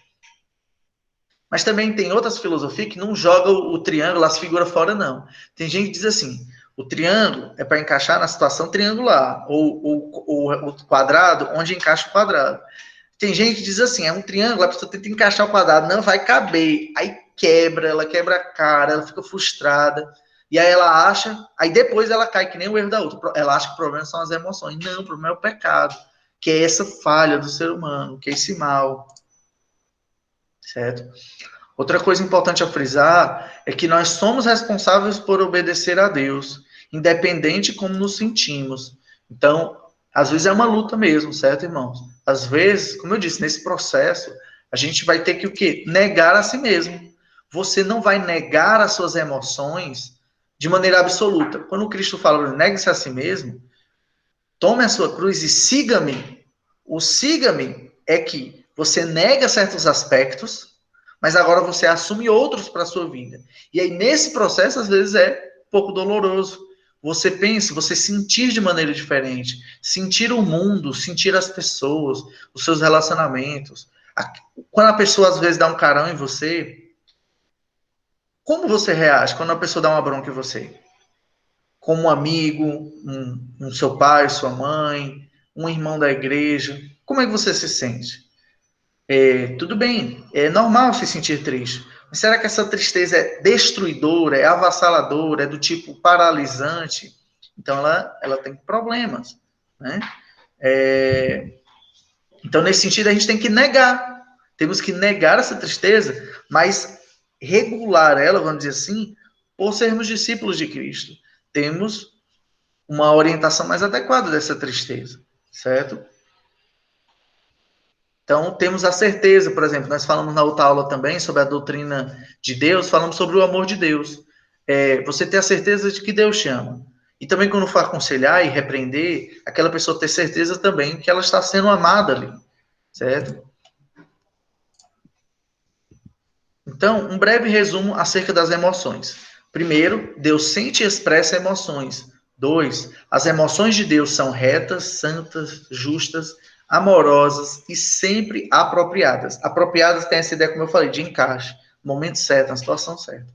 Mas também tem outras filosofias que não jogam o triângulo, as figuras fora, não. Tem gente que diz assim, o triângulo é para encaixar na situação triangular, ou o quadrado onde encaixa o quadrado. Tem gente que diz assim, é um triângulo, a pessoa tenta encaixar o quadrado, não vai caber. Aí quebra, ela quebra a cara, ela fica frustrada. E aí ela acha, aí depois ela cai que nem o erro da outra. Ela acha que o problema são as emoções. Não, o problema é o pecado, que é essa falha do ser humano, que é esse mal. Certo? Outra coisa importante a frisar é que nós somos responsáveis por obedecer a Deus, independente como nos sentimos. Então, às vezes é uma luta mesmo, certo, irmãos? Às vezes, como eu disse, nesse processo, a gente vai ter que o quê? Negar a si mesmo. Você não vai negar as suas emoções de maneira absoluta. Quando Cristo fala, negue-se a si mesmo, tome a sua cruz e siga-me. O siga-me é que você nega certos aspectos, mas agora você assume outros para a sua vida. E aí, nesse processo, às vezes é um pouco doloroso. Você pensa, você sentir de maneira diferente, sentir o mundo, sentir as pessoas, os seus relacionamentos. Quando a pessoa às vezes dá um carão em você, como você reage quando a pessoa dá uma bronca em você? Como um amigo, um seu pai, sua mãe, um irmão da igreja, como é que você se sente? Tudo bem, é normal se sentir triste, mas será que essa tristeza é destruidora, é avassaladora, é do tipo paralisante? Então ela tem problemas, né? Então, nesse sentido, a gente tem que negar. Temos que negar essa tristeza, mas regular ela, vamos dizer assim, por sermos discípulos de Cristo. Temos uma orientação mais adequada dessa tristeza, certo? Então, temos a certeza, por exemplo, nós falamos na outra aula também sobre a doutrina de Deus, falamos sobre o amor de Deus. Você ter a certeza de que Deus te ama. E também, quando for aconselhar e repreender, aquela pessoa ter certeza também que ela está sendo amada ali, certo? Então, um breve resumo acerca das emoções. Primeiro, Deus sente e expressa emoções. 2, as emoções de Deus são retas, santas, justas, amorosas e sempre apropriadas. Apropriadas tem essa ideia, como eu falei, de encaixe, no momento certo, na situação certa.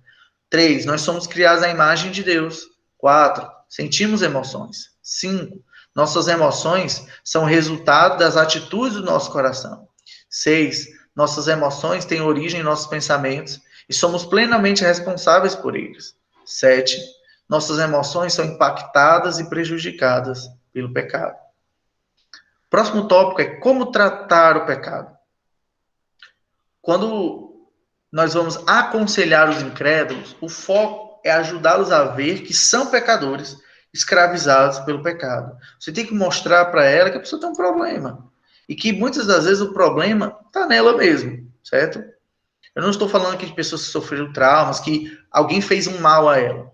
3, nós somos criados à imagem de Deus. 4, sentimos emoções. 5, nossas emoções são resultado das atitudes do nosso coração. 6, nossas emoções têm origem em nossos pensamentos e somos plenamente responsáveis por eles. 7, nossas emoções são impactadas e prejudicadas pelo pecado. Próximo tópico é como tratar o pecado. Quando nós vamos aconselhar os incrédulos, o foco é ajudá-los a ver que são pecadores, escravizados pelo pecado. Você tem que mostrar para ela que a pessoa tem um problema. E que muitas das vezes o problema está nela mesmo, certo? Eu não estou falando aqui de pessoas que sofreram traumas, que alguém fez um mal a ela.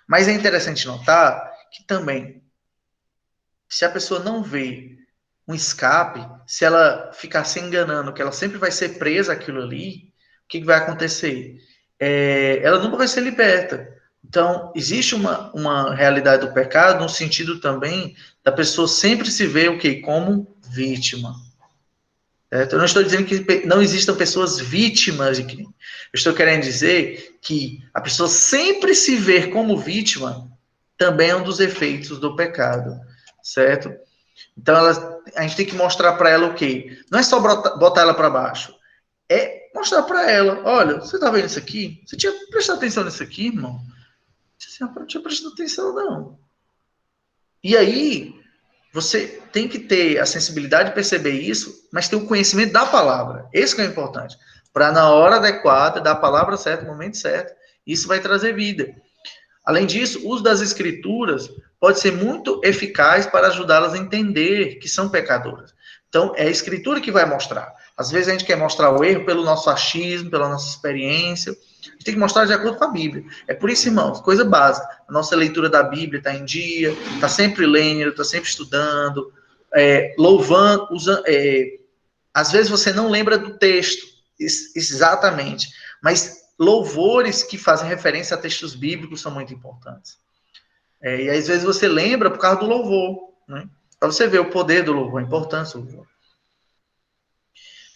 Mas é interessante notar que também, se a pessoa não vê um escape, se ela ficar se enganando que ela sempre vai ser presa àquilo ali, o que vai acontecer? Ela nunca vai ser liberta. Então, existe uma realidade do pecado no sentido também da pessoa sempre se ver o quê? Como vítima. Certo? Eu não estou dizendo que não existam pessoas vítimas de crime. Eu estou querendo dizer que a pessoa sempre se ver como vítima também é um dos efeitos do pecado, certo? Então, a gente tem que mostrar para ela o quê? Não é só botar ela para baixo, é mostrar para ela, olha, você está vendo isso aqui? Você tinha prestado atenção nisso aqui, irmão? Eu não tinha prestado atenção, não. E aí, você tem que ter a sensibilidade de perceber isso, mas ter o conhecimento da palavra. Esse que é o importante. Para na hora adequada, dar a palavra certa, no momento certo, isso vai trazer vida. Além disso, o uso das escrituras pode ser muito eficaz para ajudá-las a entender que são pecadoras. Então, é a escritura que vai mostrar. Às vezes a gente quer mostrar o erro pelo nosso achismo, pela nossa experiência. A gente tem que mostrar de acordo com a Bíblia. É por isso, irmãos, coisa básica. A nossa leitura da Bíblia está em dia, está sempre lendo, está sempre estudando, louvando, usando. Às vezes você não lembra do texto exatamente, mas louvores que fazem referência a textos bíblicos são muito importantes. E às vezes você lembra por causa do louvor, né? Para você ver o poder do louvor, a importância do louvor.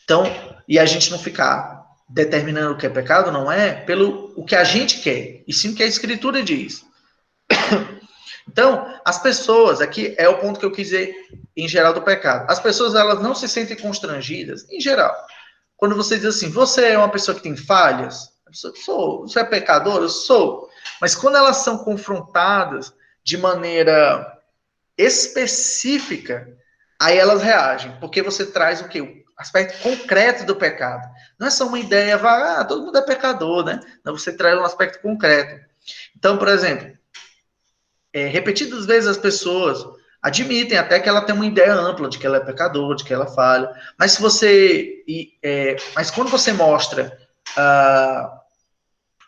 Então, e a gente não ficar determinando o que é pecado, não é pelo o que a gente quer, e sim o que a Escritura diz. Então, as pessoas, aqui é o ponto que eu quis dizer em geral do pecado. As pessoas, elas não se sentem constrangidas, em geral. Quando você diz assim, você é uma pessoa que tem falhas? A pessoa, sou. Você é pecador? Eu sou. Mas quando elas são confrontadas de maneira específica, aí elas reagem, porque você traz o quê? O aspecto concreto do pecado. Não é só uma ideia vaga, todo mundo é pecador, né? Não, você traz um aspecto concreto. Então, por exemplo, repetidas vezes as pessoas admitem até que ela tem uma ideia ampla de que ela é pecador, de que ela falha, mas se você, mas quando você mostra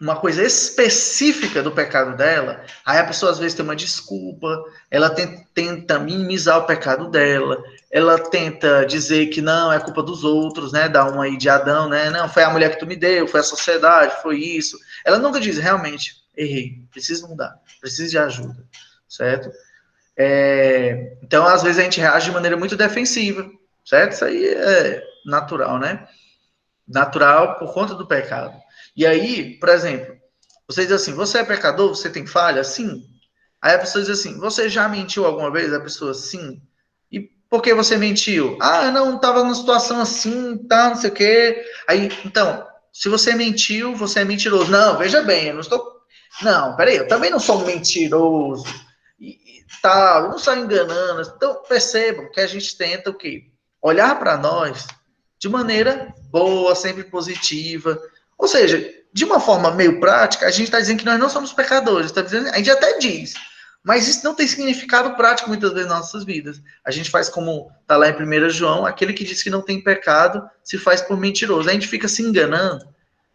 uma coisa específica do pecado dela, aí a pessoa às vezes tem uma desculpa, ela tenta minimizar o pecado dela, ela tenta dizer que não, é culpa dos outros, né, dá uma aí de Adão, né, não, foi a mulher que tu me deu, foi a sociedade, foi isso. Ela nunca diz, realmente, errei, preciso mudar, preciso de ajuda, certo? Então, às vezes a gente reage de maneira muito defensiva, certo? Isso aí é natural, né? Natural por conta do pecado. E aí, por exemplo, você diz assim, você é pecador, você tem falha? Sim. Aí a pessoa diz assim, você já mentiu alguma vez? A pessoa, sim. E por que você mentiu? Ah, não, estava numa situação assim, tá, não sei o quê. Aí, então, se você mentiu, você é mentiroso. Não, veja bem, eu não estou... Não, peraí, eu também não sou um mentiroso. E tal, eu não estou enganando. Então, percebam que a gente tenta o quê? Olhar para nós de maneira boa, sempre positiva. Ou seja, de uma forma meio prática, a gente está dizendo que nós não somos pecadores. Tá dizendo, a gente até diz, mas isso não tem significado prático muitas vezes nas nossas vidas. A gente faz como está lá em 1 João, aquele que diz que não tem pecado se faz por mentiroso. A gente fica se enganando,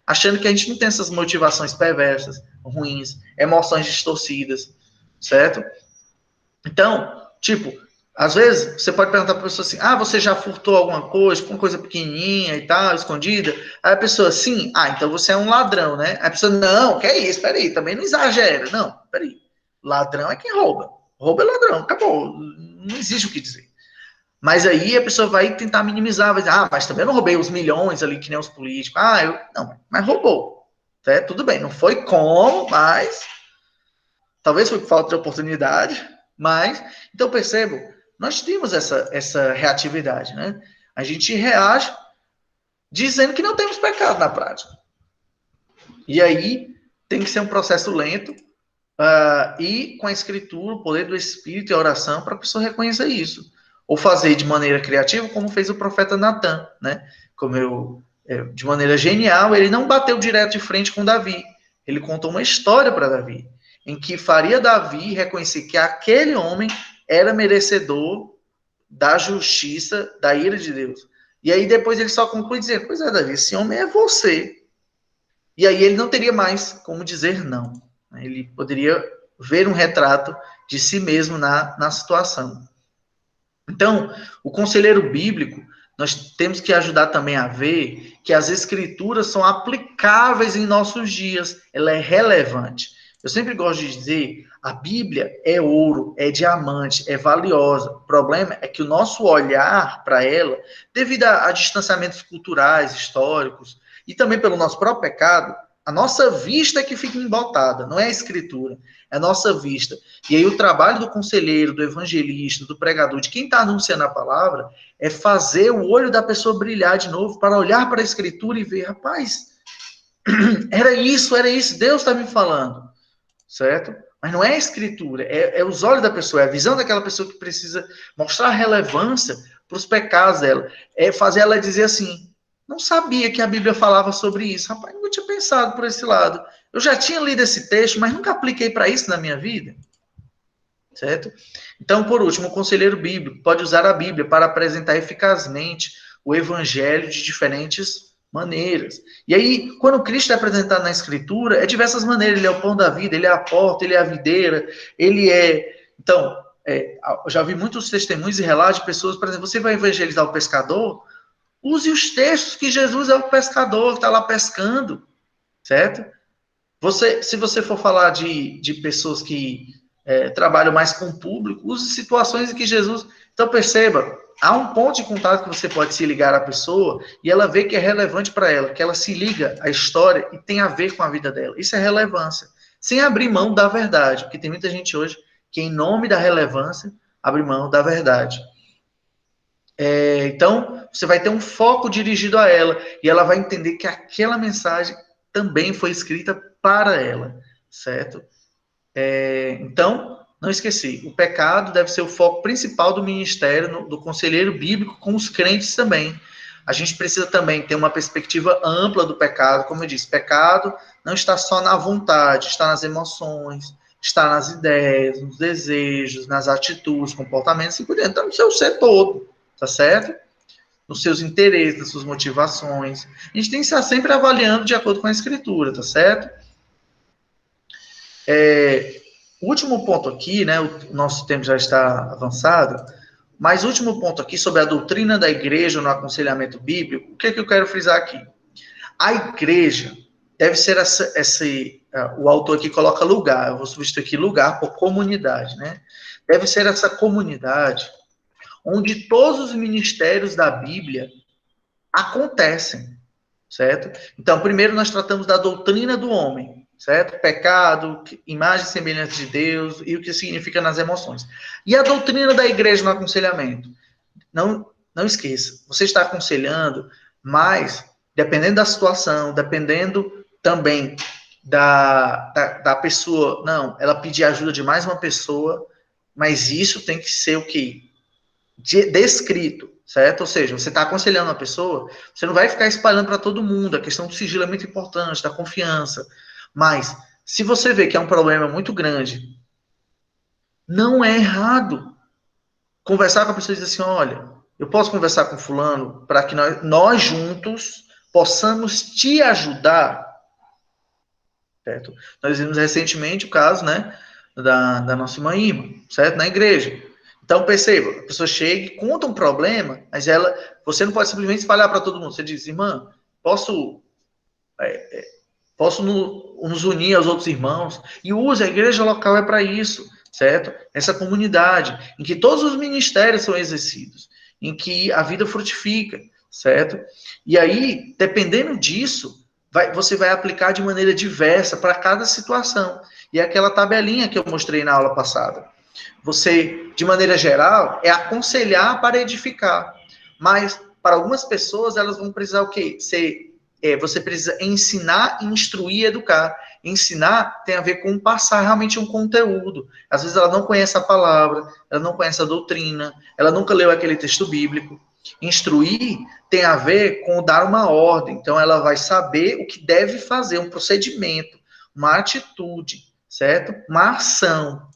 achando que a gente não tem essas motivações perversas, ruins, emoções distorcidas, certo? Então, tipo, às vezes você pode perguntar para a pessoa assim: ah, você já furtou alguma coisa, uma coisa pequenininha e tal, escondida? Aí a pessoa, sim, ah, então você é um ladrão, né? Aí a pessoa, não, que é isso, peraí, também não exagera. Não, peraí. Ladrão é quem rouba. Rouba é ladrão, acabou. Não existe o que dizer. Mas aí a pessoa vai tentar minimizar, vai dizer, ah, mas também eu não roubei os milhões ali, que nem os políticos. Ah, eu. Não, mas roubou. Tudo bem, não foi como, mas. Talvez foi por falta de oportunidade, mas. Então percebo, nós temos essa reatividade, né? A gente reage dizendo que não temos pecado na prática. E aí tem que ser um processo lento e com a escritura, o poder do Espírito e a oração para a pessoa reconhecer isso. Ou fazer de maneira criativa, como fez o profeta Natan, né? Como eu de maneira genial, ele não bateu direto de frente com Davi. Ele contou uma história para Davi, em que faria Davi reconhecer que aquele homem era merecedor da justiça, da ira de Deus. E aí depois ele só conclui dizendo, pois é, Davi, esse homem é você. E aí ele não teria mais como dizer não. Ele poderia ver um retrato de si mesmo na situação. Então, o conselheiro bíblico, nós temos que ajudar também a ver que as escrituras são aplicáveis em nossos dias, ela é relevante. Eu sempre gosto de dizer, a Bíblia é ouro, é diamante, é valiosa. O problema é que o nosso olhar para ela, devido a distanciamentos culturais, históricos, e também pelo nosso próprio pecado, a nossa vista é que fica embotada, não é a escritura, é a nossa vista. E aí o trabalho do conselheiro, do evangelista, do pregador, de quem está anunciando a palavra, é fazer o olho da pessoa brilhar de novo, para olhar para a escritura e ver, rapaz, era isso, Deus está me falando, certo? Mas não é a escritura, é os olhos da pessoa, é a visão daquela pessoa que precisa mostrar relevância para os pecados dela, é fazer ela dizer assim, não sabia que a Bíblia falava sobre isso, rapaz, nunca tinha pensado por esse lado, eu já tinha lido esse texto, mas nunca apliquei para isso na minha vida, certo? Então, por último, o conselheiro bíblico pode usar a Bíblia para apresentar eficazmente o evangelho de diferentes maneiras. E aí, quando Cristo é apresentado na Escritura, é de diversas maneiras. Ele é o pão da vida, ele é a porta, ele é a videira, ele é... Então, eu já vi muitos testemunhos e relatos de pessoas, por exemplo, você vai evangelizar o pescador, use os textos que Jesus é o pescador, que está lá pescando, certo? Se você for falar de pessoas que trabalham mais com o público, use situações em que Jesus... Então, perceba, há um ponto de contato que você pode se ligar à pessoa e ela vê que é relevante para ela, que ela se liga à história e tem a ver com a vida dela. Isso é relevância. Sem abrir mão da verdade, porque tem muita gente hoje que, em nome da relevância, abre mão da verdade. Então, você vai ter um foco dirigido a ela e ela vai entender que aquela mensagem também foi escrita para ela, certo? Então, não esqueci, o pecado deve ser o foco principal do ministério, do conselheiro bíblico com os crentes também. A gente precisa também ter uma perspectiva ampla do pecado, como eu disse, pecado não está só na vontade, está nas emoções, está nas ideias, nos desejos, nas atitudes, comportamentos, e por dentro, no seu ser todo, tá certo? Nos seus interesses, nas suas motivações. A gente tem que estar sempre avaliando de acordo com a escritura, tá certo? O último ponto aqui, né, o nosso tempo já está avançado, mas o último ponto aqui sobre a doutrina da igreja no aconselhamento bíblico, o que é que eu quero frisar aqui? A igreja deve ser o autor aqui coloca lugar, eu vou substituir aqui lugar por comunidade, né? Deve ser essa comunidade onde todos os ministérios da Bíblia acontecem, certo? Então, primeiro nós tratamos da doutrina do homem, certo? Pecado, imagem e semelhança de Deus e o que significa nas emoções. E a doutrina da igreja no aconselhamento? Não esqueça, você está aconselhando, mas dependendo da situação, dependendo também da pessoa, não, ela pedir ajuda de mais uma pessoa, mas isso tem que ser o quê? Descrito, certo? Ou seja, você está aconselhando uma pessoa, você não vai ficar espalhando para todo mundo, a questão do sigilo é muito importante, da confiança, mas se você vê que é um problema muito grande, não é errado conversar com a pessoa e dizer assim, olha, eu posso conversar com fulano para que nós juntos possamos te ajudar, certo? Nós vimos recentemente o caso, né, da nossa irmã Ima, certo? Na igreja. Então, perceba, a pessoa chega e conta um problema, mas você não pode simplesmente espalhar para todo mundo. Você diz, irmã, posso nos unir aos outros irmãos? E use, a igreja local é para isso, certo? Essa comunidade, em que todos os ministérios são exercidos, em que a vida frutifica, certo? E aí, dependendo disso, você vai aplicar de maneira diversa para cada situação. E é aquela tabelinha que eu mostrei na aula passada. Você, de maneira geral, é aconselhar para edificar. Mas, para algumas pessoas, elas vão precisar o quê? Você precisa ensinar, instruir e educar. Ensinar tem a ver com passar realmente um conteúdo. Às vezes ela não conhece a palavra, ela não conhece a doutrina, ela nunca leu aquele texto bíblico. Instruir tem a ver com dar uma ordem. Então, ela vai saber o que deve fazer, um procedimento, uma atitude, certo? Uma ação.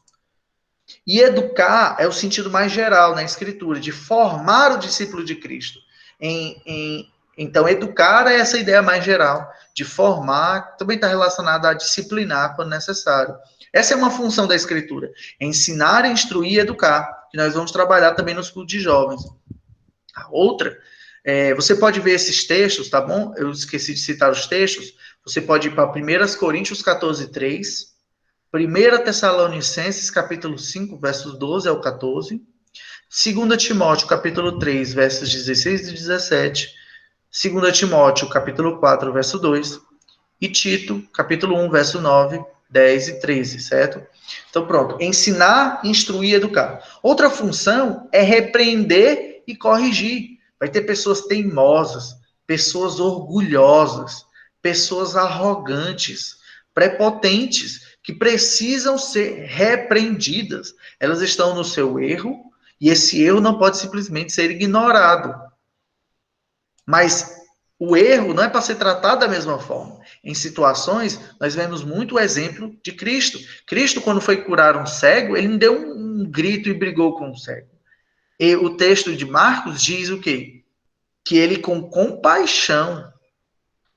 E educar é o sentido mais geral na Escritura, de formar o discípulo de Cristo. Então, educar é essa ideia mais geral, de formar, também está relacionada a disciplinar quando necessário. Essa é uma função da Escritura, ensinar, instruir e educar, que nós vamos trabalhar também nos cultos de jovens. A outra, você pode ver esses textos, tá bom? Eu esqueci de citar os textos. Você pode ir para 1 Coríntios 14, 3, 1 Tessalonicenses, capítulo 5, versos 12 ao 14, 2 Timóteo, capítulo 3, versos 16 e 17, 2 Timóteo, capítulo 4, verso 2, e Tito, capítulo 1, verso 9, 10 e 13, certo? Então, pronto. Ensinar, instruir e educar. Outra função é repreender e corrigir. Vai ter pessoas teimosas, pessoas orgulhosas, pessoas arrogantes, prepotentes, que precisam ser repreendidas. Elas estão no seu erro, e esse erro não pode simplesmente ser ignorado. Mas o erro não é para ser tratado da mesma forma. Em situações, nós vemos muito o exemplo de Cristo. Cristo, quando foi curar um cego, ele não deu um grito e brigou com o cego. E o texto de Marcos diz o quê? Que ele com compaixão,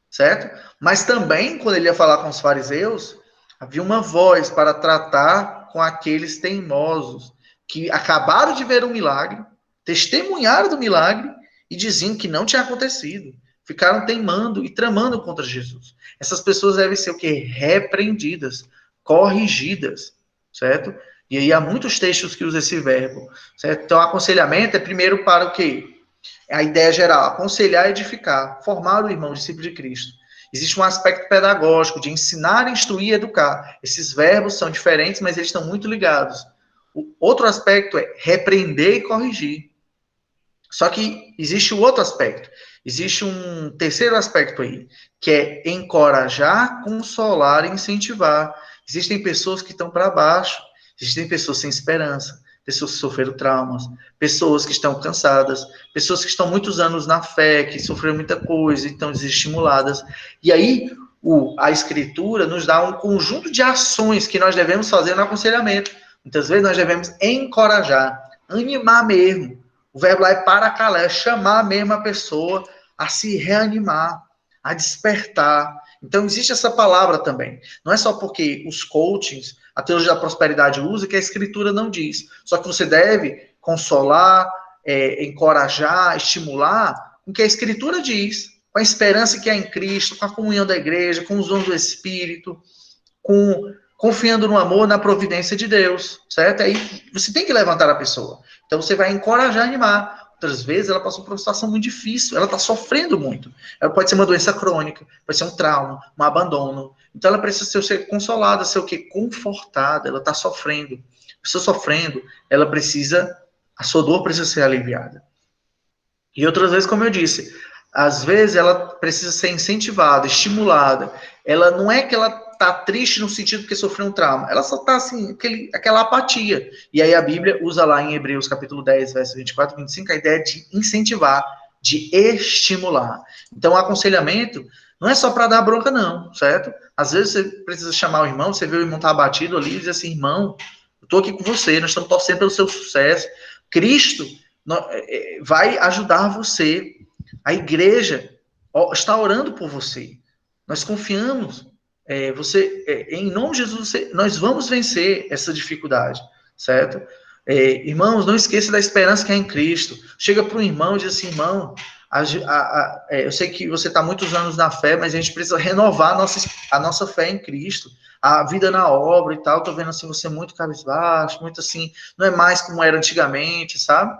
certo? Mas também, quando ele ia falar com os fariseus, havia uma voz para tratar com aqueles teimosos, que acabaram de ver um milagre, testemunharam do milagre e diziam que não tinha acontecido. Ficaram teimando e tramando contra Jesus. Essas pessoas devem ser o quê? Repreendidas, corrigidas, certo? E aí há muitos textos que usam esse verbo, certo? Então, aconselhamento é primeiro para o quê? A ideia geral, aconselhar e edificar, formar o irmão, o discípulo de Cristo. Existe um aspecto pedagógico de ensinar, instruir e educar. Esses verbos são diferentes, mas eles estão muito ligados. O outro aspecto é repreender e corrigir. Só que existe o outro aspecto. Existe um terceiro aspecto aí, que é encorajar, consolar e incentivar. Existem pessoas que estão para baixo, existem pessoas sem esperança, pessoas que sofreram traumas, pessoas que estão cansadas, pessoas que estão muitos anos na fé, que sofreram muita coisa e estão desestimuladas. E aí, a Escritura nos dá um conjunto de ações que nós devemos fazer no aconselhamento. Muitas vezes nós devemos encorajar, animar mesmo. O verbo lá é paracalé, chamar mesmo a pessoa a se reanimar, a despertar. Então, existe essa palavra também. Não é só porque os coachings, a teologia da prosperidade usa, que a Escritura não diz. Só que você deve consolar, encorajar, estimular com o que a Escritura diz, com a esperança que há em Cristo, com a comunhão da igreja, com os dons do Espírito, confiando no amor, na providência de Deus, certo? Aí você tem que levantar a pessoa. Então, você vai encorajar, animar. Outras vezes, ela passou por uma situação muito difícil, ela está sofrendo muito. Ela pode ser uma doença crônica, pode ser um trauma, um abandono. Então, ela precisa ser consolada, ser o quê? Confortada. Ela está sofrendo. A pessoa sofrendo, ela precisa, a sua dor precisa ser aliviada. E outras vezes, como eu disse, às vezes ela precisa ser incentivada, estimulada. Ela não é que ela está triste no sentido que sofreu um trauma. Ela só está assim, aquela apatia. E aí a Bíblia usa lá em Hebreus capítulo 10, versos 24 e 25, a ideia de incentivar, de estimular. Então, o aconselhamento não é só para dar bronca, não, certo? Às vezes você precisa chamar o irmão, você vê o irmão estar abatido ali e diz assim, irmão, eu estou aqui com você, nós estamos torcendo pelo seu sucesso. Cristo vai ajudar você. A igreja está orando por você. Nós confiamos. Em nome de Jesus, nós vamos vencer essa dificuldade, certo? Irmãos, não esqueça da esperança que é em Cristo. Chega para um irmão e diz assim, irmão, eu sei que você está muitos anos na fé, mas a gente precisa renovar a nossa fé em Cristo, a vida na obra e tal. Estou vendo assim, você muito cabisbaixo, muito assim, não é mais como era antigamente, sabe?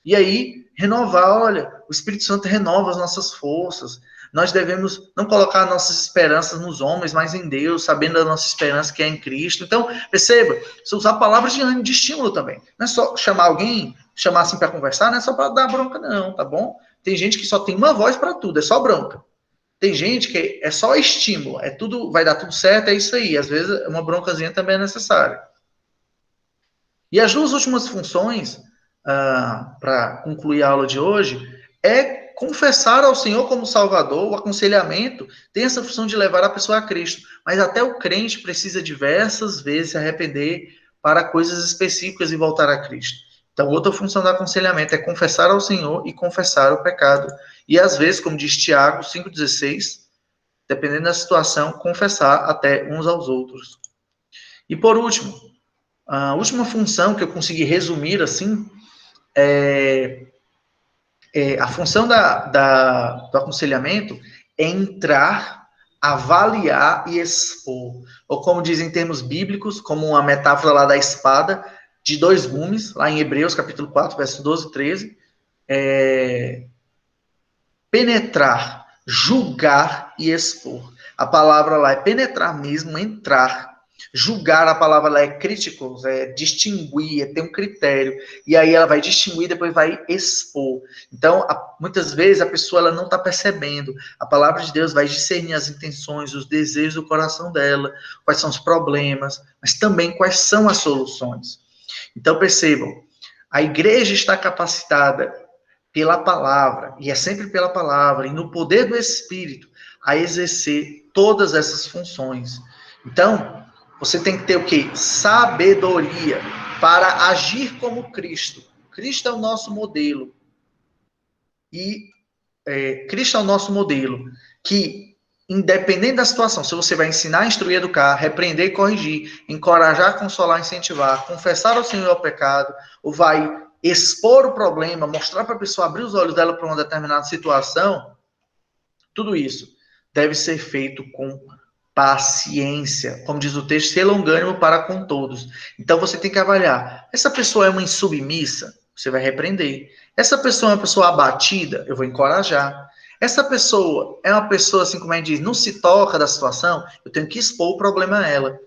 E aí, renovar, olha, o Espírito Santo renova as nossas forças. Nós devemos não colocar nossas esperanças nos homens, mas em Deus, sabendo da nossa esperança que é em Cristo. Então, perceba, você usar palavras de ânimo, de estímulo também. Não é só chamar alguém, chamar assim para conversar, não é só para dar bronca, não, tá bom? Tem gente que só tem uma voz para tudo, é só bronca. Tem gente que é só estímulo, é tudo, vai dar tudo certo, é isso aí. Às vezes, uma broncazinha também é necessária. E as duas últimas funções para concluir a aula de hoje, é confessar ao Senhor como Salvador. O aconselhamento tem essa função de levar a pessoa a Cristo, mas até o crente precisa diversas vezes se arrepender para coisas específicas e voltar a Cristo. Então, outra função do aconselhamento é confessar ao Senhor e confessar o pecado. E às vezes, como diz Tiago 5,16, dependendo da situação, confessar até uns aos outros. E por último, a última função que eu consegui resumir assim a função do aconselhamento é entrar, avaliar e expor. Ou como dizem em termos bíblicos, como uma metáfora lá da espada, de dois gumes, lá em Hebreus, capítulo 4, versos 12 e 13, penetrar, julgar e expor. A palavra lá é penetrar mesmo, entrar. Julgar, a palavra lá é críticos, é distinguir, é ter um critério. E aí ela vai distinguir, depois vai expor. Então, muitas vezes a pessoa ela não está percebendo. A palavra de Deus vai discernir as intenções, os desejos do coração dela, quais são os problemas, mas também quais são as soluções. Então, percebam, a igreja está capacitada pela palavra, e é sempre pela palavra, e no poder do Espírito, a exercer todas essas funções. Então, você tem que ter o quê? Sabedoria para agir como Cristo. Cristo é o nosso modelo. E Cristo é o nosso modelo, que, independente da situação, se você vai ensinar, instruir, educar, repreender e corrigir, encorajar, consolar, incentivar, confessar ao Senhor o pecado, ou vai expor o problema, mostrar para a pessoa, abrir os olhos dela para uma determinada situação, tudo isso deve ser feito com paciência, como diz o texto, ser longânimo para com todos. Então você tem que avaliar, essa pessoa é uma insubmissa? Você vai repreender. Essa pessoa é uma pessoa abatida? Eu vou encorajar. Essa pessoa é uma pessoa, assim como a gente diz, não se toca da situação? Eu tenho que expor o problema a ela.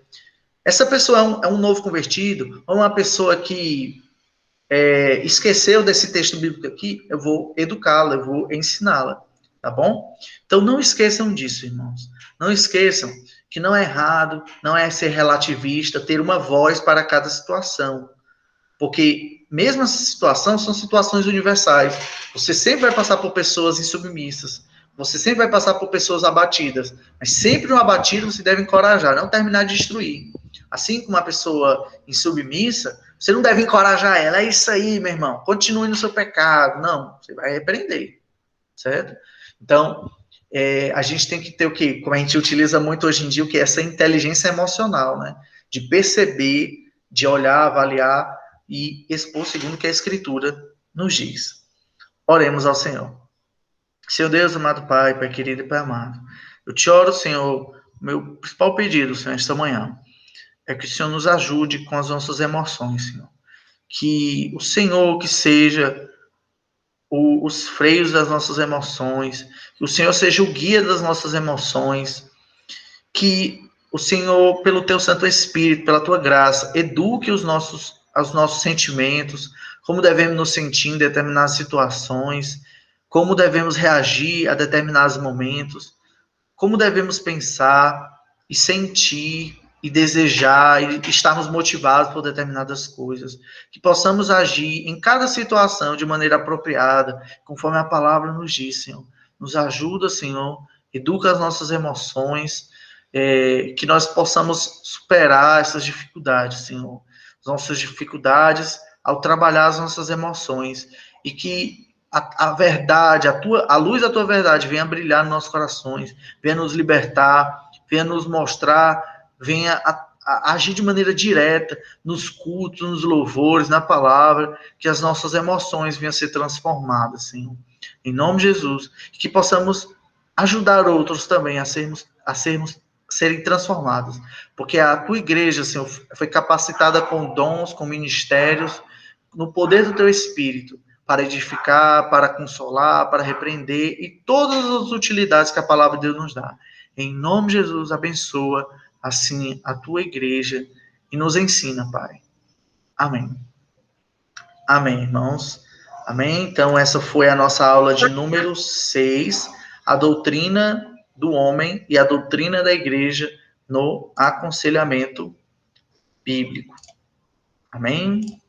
Essa pessoa é um novo convertido? Ou uma pessoa que esqueceu desse texto bíblico aqui? Eu vou educá-la, eu vou ensiná-la. Tá bom? Então não esqueçam disso, irmãos. Não esqueçam que não é errado, não é ser relativista, ter uma voz para cada situação. Porque mesmo essa situação são situações universais. Você sempre vai passar por pessoas insubmissas. Você sempre vai passar por pessoas abatidas. Mas sempre um abatido você deve encorajar, não terminar de destruir. Assim como uma pessoa insubmissa, você não deve encorajar ela. É isso aí, meu irmão. Continue no seu pecado. Não, você vai repreender. Certo? Então, a gente tem que ter o quê? Como a gente utiliza muito hoje em dia, o que é essa inteligência emocional, né? De perceber, de olhar, avaliar e expor segundo o que a Escritura nos diz. Oremos ao Senhor. Senhor Deus, amado Pai, Pai querido e Pai amado, eu te oro, Senhor, meu principal pedido, Senhor, esta manhã, é que o Senhor nos ajude com as nossas emoções, Senhor. Que o Senhor, que seja os freios das nossas emoções, que o Senhor seja o guia das nossas emoções, que o Senhor, pelo teu Santo Espírito, pela tua graça, eduque os nossos sentimentos, como devemos nos sentir em determinadas situações, como devemos reagir a determinados momentos, como devemos pensar e sentir e desejar e estarmos motivados por determinadas coisas, que possamos agir em cada situação de maneira apropriada, conforme a palavra nos diz, Senhor. Nos ajuda, Senhor, educa as nossas emoções, que nós possamos superar essas dificuldades, Senhor, as nossas dificuldades ao trabalhar as nossas emoções, e que a verdade, a luz da tua verdade venha brilhar nos nossos corações, venha nos libertar, venha nos mostrar, venha a agir de maneira direta nos cultos, nos louvores, na palavra, que as nossas emoções venham a ser transformadas, Senhor. Em nome de Jesus, que possamos ajudar outros também a serem transformados, porque a tua igreja, Senhor, foi capacitada com dons, com ministérios, no poder do teu Espírito, para edificar, para consolar, para repreender e todas as utilidades que a palavra de Deus nos dá. Em nome de Jesus, abençoa assim a tua igreja e nos ensina, Pai. Amém. Amém, irmãos. Amém. Então, essa foi a nossa aula de número 6, a doutrina do homem e a doutrina da igreja no aconselhamento bíblico. Amém.